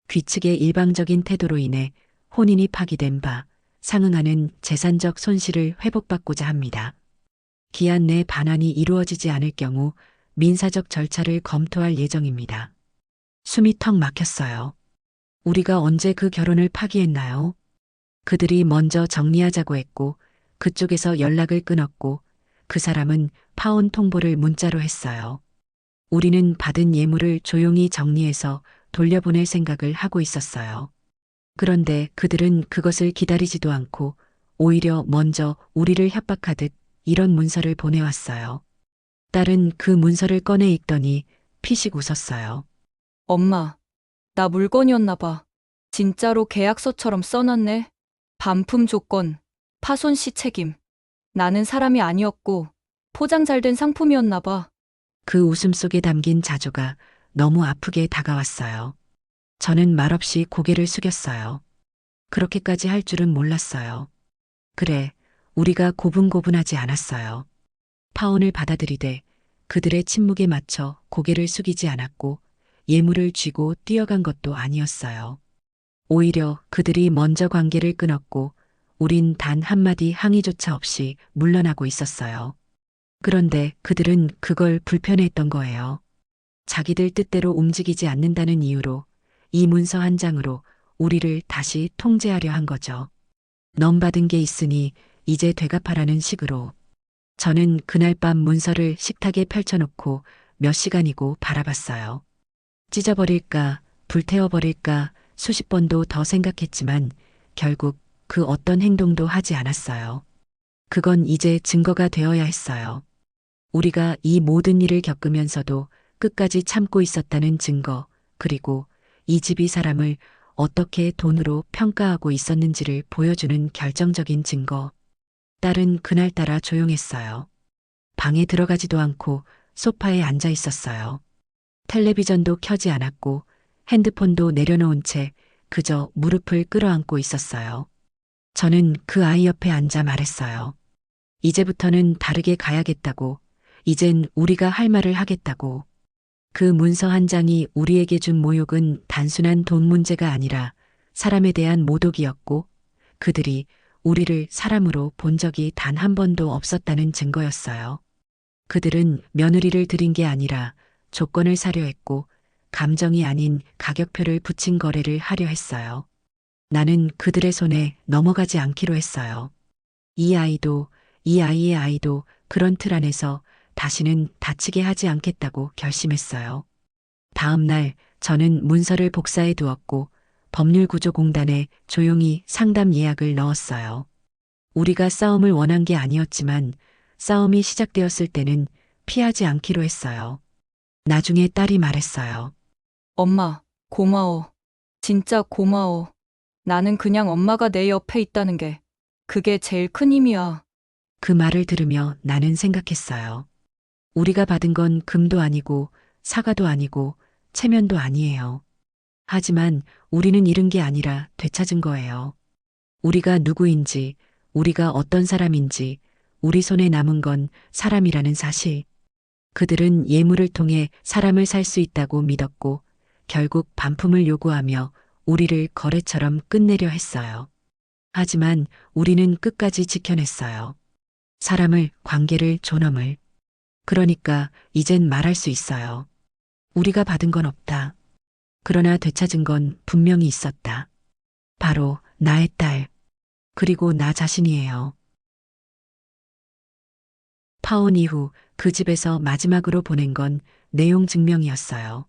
귀측의 일방적인 태도로 인해 혼인이 파기된 바 상응하는 재산적 손실을 회복받고자 합니다. 기한 내 반환이 이루어지지 않을 경우 민사적 절차를 검토할 예정입니다. 숨이 턱 막혔어요. 우리가 언제 그 결혼을 파기했나요? 그들이 먼저 정리하자고 했고, 그쪽에서 연락을 끊었고, 그 사람은 파혼 통보를 문자로 했어요. 우리는 받은 예물을 조용히 정리해서 돌려보낼 생각을 하고 있었어요. 그런데 그들은 그것을 기다리지도 않고 오히려 먼저 우리를 협박하듯 이런 문서를 보내왔어요. 딸은 그 문서를 꺼내 읽더니 피식 웃었어요. 엄마, 나 물건이었나 봐. 진짜로 계약서처럼 써놨네. 반품 조건, 파손 시 책임. 나는 사람이 아니었고 포장 잘 된 상품이었나 봐. 그 웃음 속에 담긴 자조가 너무 아프게 다가왔어요. 저는 말없이 고개를 숙였어요. 그렇게까지 할 줄은 몰랐어요. 그래, 우리가 고분고분하지 않았어요. 파혼을 받아들이되 그들의 침묵에 맞춰 고개를 숙이지 않았고 예물을 쥐고 뛰어간 것도 아니었어요. 오히려 그들이 먼저 관계를 끊었고 우린 단 한마디 항의조차 없이 물러나고 있었어요. 그런데 그들은 그걸 불편해했던 거예요. 자기들 뜻대로 움직이지 않는다는 이유로 이 문서 한 장으로 우리를 다시 통제하려 한 거죠. 넘받은 게 있으니 이제 되갚아라는 식으로. 저는 그날 밤 문서를 식탁에 펼쳐놓고 몇 시간이고 바라봤어요. 찢어버릴까, 불태워버릴까 수십 번도 더 생각했지만 결국 그 어떤 행동도 하지 않았어요. 그건 이제 증거가 되어야 했어요. 우리가 이 모든 일을 겪으면서도 끝까지 참고 있었다는 증거, 그리고 이 집이 사람을 어떻게 돈으로 평가하고 있었는지를 보여주는 결정적인 증거. 딸은 그날따라 조용했어요. 방에 들어가지도 않고 소파에 앉아 있었어요. 텔레비전도 켜지 않았고 핸드폰도 내려놓은 채 그저 무릎을 끌어안고 있었어요. 저는 그 아이 옆에 앉아 말했어요. 이제부터는 다르게 가야겠다고, 이젠 우리가 할 말을 하겠다고. 그 문서 한 장이 우리에게 준 모욕은 단순한 돈 문제가 아니라 사람에 대한 모독이었고, 그들이 우리를 사람으로 본 적이 단 한 번도 없었다는 증거였어요. 그들은 며느리를 들인 게 아니라 조건을 사려 했고, 감정이 아닌 가격표를 붙인 거래를 하려 했어요. 나는 그들의 손에 넘어가지 않기로 했어요. 이 아이도, 이 아이의 아이도 그런 틀 안에서 다시는 다치게 하지 않겠다고 결심했어요. 다음 날 저는 문서를 복사해 두었고 법률구조공단에 조용히 상담 예약을 넣었어요. 우리가 싸움을 원한 게 아니었지만 싸움이 시작되었을 때는 피하지 않기로 했어요. 나중에 딸이 말했어요. 엄마, 고마워. 진짜 고마워. 나는 그냥 엄마가 내 옆에 있다는 게 그게 제일 큰 힘이야. 그 말을 들으며 나는 생각했어요. 우리가 받은 건 금도 아니고 사과도 아니고 체면도 아니에요. 하지만 우리는 잃은 게 아니라 되찾은 거예요. 우리가 누구인지, 우리가 어떤 사람인지, 우리 손에 남은 건 사람이라는 사실. 그들은 예물을 통해 사람을 살 수 있다고 믿었고 결국 반품을 요구하며 우리를 거래처럼 끝내려 했어요. 하지만 우리는 끝까지 지켜냈어요. 사람을, 관계를, 존엄을. 그러니까 이젠 말할 수 있어요. 우리가 받은 건 없다. 그러나 되찾은 건 분명히 있었다. 바로 나의 딸, 그리고 나 자신이에요. 파혼 이후 그 집에서 마지막으로 보낸 건 내용 증명이었어요.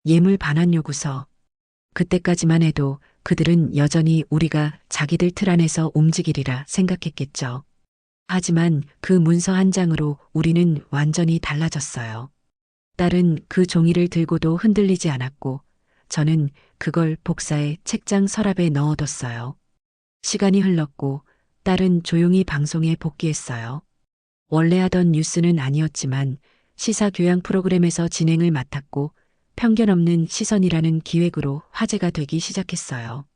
예물 반환 요구서. 그때까지만 해도 그들은 여전히 우리가 자기들 틀 안에서 움직이리라 생각했겠죠. 하지만 그 문서 한 장으로 우리는 완전히 달라졌어요. 딸은 그 종이를 들고도 흔들리지 않았고 저는 그걸 복사해 책장 서랍에 넣어뒀어요. 시간이 흘렀고 딸은 조용히 방송에 복귀했어요. 원래 하던 뉴스는 아니었지만 시사 교양 프로그램에서 진행을 맡았고 편견 없는 시선이라는 기획으로 화제가 되기 시작했어요.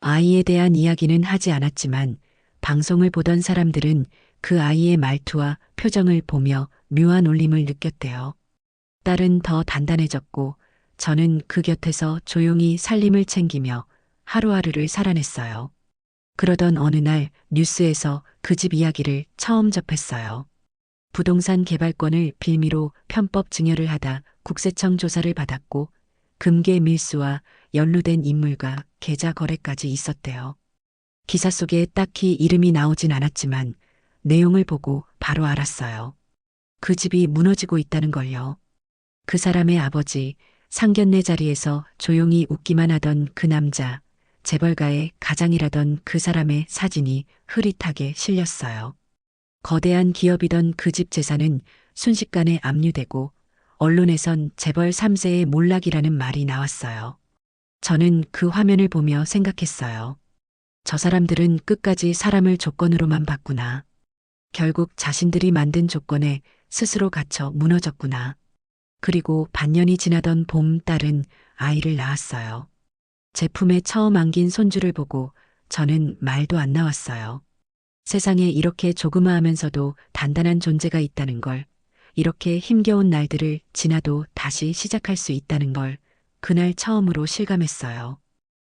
아이에 대한 이야기는 하지 않았지만 방송을 보던 사람들은 그 아이의 말투와 표정을 보며 묘한 울림을 느꼈대요. 딸은 더 단단해졌고 저는 그 곁에서 조용히 살림을 챙기며 하루하루를 살아냈어요. 그러던 어느 날 뉴스에서 그 집 이야기를 처음 접했어요. 부동산 개발권을 빌미로 편법 증여를 하다 국세청 조사를 받았고 금괴 밀수와 연루된 인물과 계좌 거래까지 있었대요. 기사 속에 딱히 이름이 나오진 않았지만 내용을 보고 바로 알았어요. 그 집이 무너지고 있다는 걸요. 그 사람의 아버지, 상견례 자리에서 조용히 웃기만 하던 그 남자, 재벌가의 가장이라던 그 사람의 사진이 흐릿하게 실렸어요. 거대한 기업이던 그 집 재산은 순식간에 압류되고 언론에선 재벌 3세의 몰락이라는 말이 나왔어요. 저는 그 화면을 보며 생각했어요. 저 사람들은 끝까지 사람을 조건으로만 봤구나. 결국 자신들이 만든 조건에 스스로 갇혀 무너졌구나. 그리고 반년이 지나던 봄 딸은 아이를 낳았어요. 제품에 처음 안긴 손주를 보고 저는 말도 안 나왔어요. 세상에 이렇게 조그마하면서도 단단한 존재가 있다는 걸, 이렇게 힘겨운 날들을 지나도 다시 시작할 수 있다는 걸 그날 처음으로 실감했어요.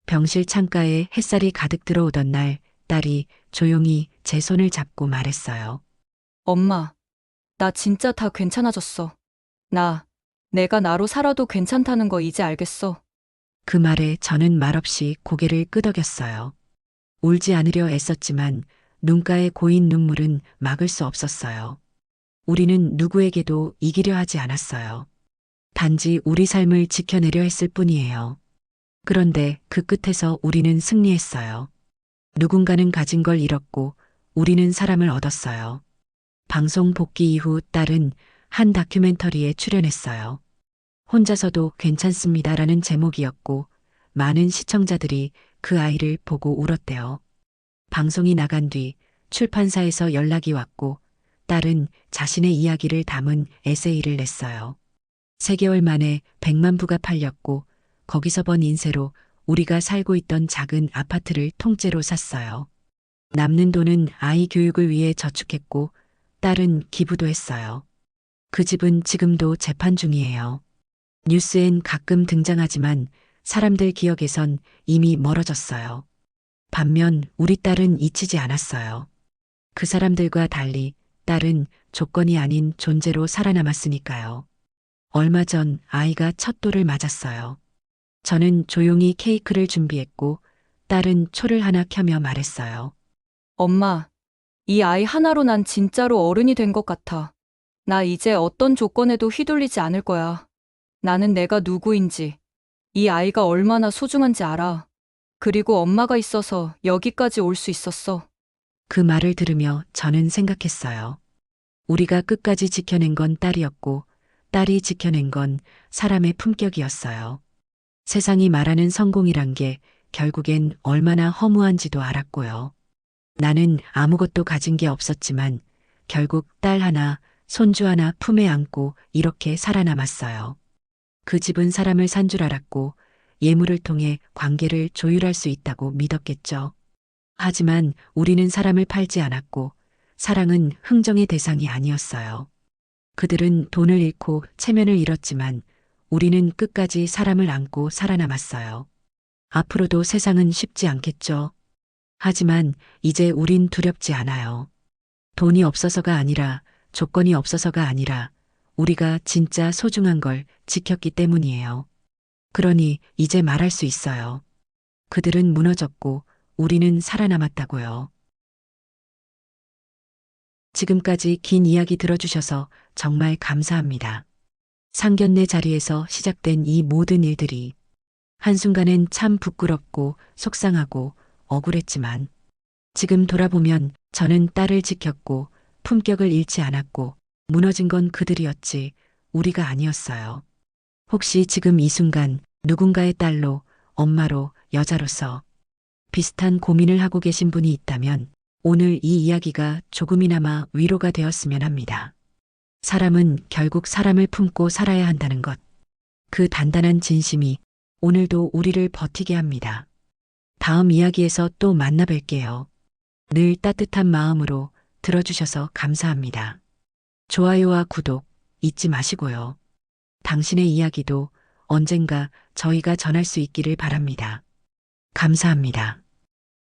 병실 창가에 햇살이 가득 들어오던 날 딸이 조용히 제 손을 잡고 말했어요. 엄마, 나 진짜 다 괜찮아졌어. 나 내가 나로 살아도 괜찮다는 거 이제 알겠어. 그 말에 저는 말없이 고개를 끄덕였어요. 울지 않으려 애썼지만 눈가에 고인 눈물은 막을 수 없었어요. 우리는 누구에게도 이기려 하지 않았어요. 단지 우리 삶을 지켜내려 했을 뿐이에요. 그런데 그 끝에서 우리는 승리했어요. 누군가는 가진 걸 잃었고 우리는 사람을 얻었어요. 방송 복귀 이후 딸은 한 다큐멘터리에 출연했어요. 혼자서도 괜찮습니다라는 제목이었고 많은 시청자들이 그 아이를 보고 울었대요. 방송이 나간 뒤 출판사에서 연락이 왔고 딸은 자신의 이야기를 담은 에세이를 냈어요. 3개월 만에 100만 부가 팔렸고 거기서 번 인세로 우리가 살고 있던 작은 아파트를 통째로 샀어요. 남는 돈은 아이 교육을 위해 저축했고 딸은 기부도 했어요. 그 집은 지금도 재판 중이에요. 뉴스엔 가끔 등장하지만 사람들 기억에선 이미 멀어졌어요. 반면 우리 딸은 잊히지 않았어요. 그 사람들과 달리 딸은 조건이 아닌 존재로 살아남았으니까요. 얼마 전 아이가 첫 돌을 맞았어요. 저는 조용히 케이크를 준비했고 딸은 초를 하나 켜며 말했어요. 엄마, 이 아이 하나로 난 진짜로 어른이 된 것 같아. 나 이제 어떤 조건에도 휘둘리지 않을 거야. 나는 내가 누구인지, 이 아이가 얼마나 소중한지 알아. 그리고 엄마가 있어서 여기까지 올 수 있었어. 그 말을 들으며 저는 생각했어요. 우리가 끝까지 지켜낸 건 딸이었고 딸이 지켜낸 건 사람의 품격이었어요. 세상이 말하는 성공이란 게 결국엔 얼마나 허무한지도 알았고요. 나는 아무것도 가진 게 없었지만 결국 딸 하나, 손주 하나 품에 안고 이렇게 살아남았어요. 그 집은 사람을 산 줄 알았고 예물을 통해 관계를 조율할 수 있다고 믿었겠죠. 하지만 우리는 사람을 팔지 않았고 사랑은 흥정의 대상이 아니었어요. 그들은 돈을 잃고 체면을 잃었지만 우리는 끝까지 사람을 안고 살아남았어요. 앞으로도 세상은 쉽지 않겠죠. 하지만 이제 우린 두렵지 않아요. 돈이 없어서가 아니라 조건이 없어서가 아니라 우리가 진짜 소중한 걸 지켰기 때문이에요. 그러니 이제 말할 수 있어요. 그들은 무너졌고 우리는 살아남았다고요. 지금까지 긴 이야기 들어주셔서 정말 감사합니다. 상견례 자리에서 시작된 이 모든 일들이 한순간엔 참 부끄럽고 속상하고 억울했지만 지금 돌아보면 저는 딸을 지켰고 품격을 잃지 않았고 무너진 건 그들이었지 우리가 아니었어요. 혹시 지금 이 순간 누군가의 딸로, 엄마로, 여자로서 비슷한 고민을 하고 계신 분이 있다면 오늘 이 이야기가 조금이나마 위로가 되었으면 합니다. 사람은 결국 사람을 품고 살아야 한다는 것. 그 단단한 진심이 오늘도 우리를 버티게 합니다. 다음 이야기에서 또 만나 뵐게요. 늘 따뜻한 마음으로 들어주셔서 감사합니다. 좋아요와 구독 잊지 마시고요. 당신의 이야기도 언젠가 저희가 전할 수 있기를 바랍니다. 감사합니다.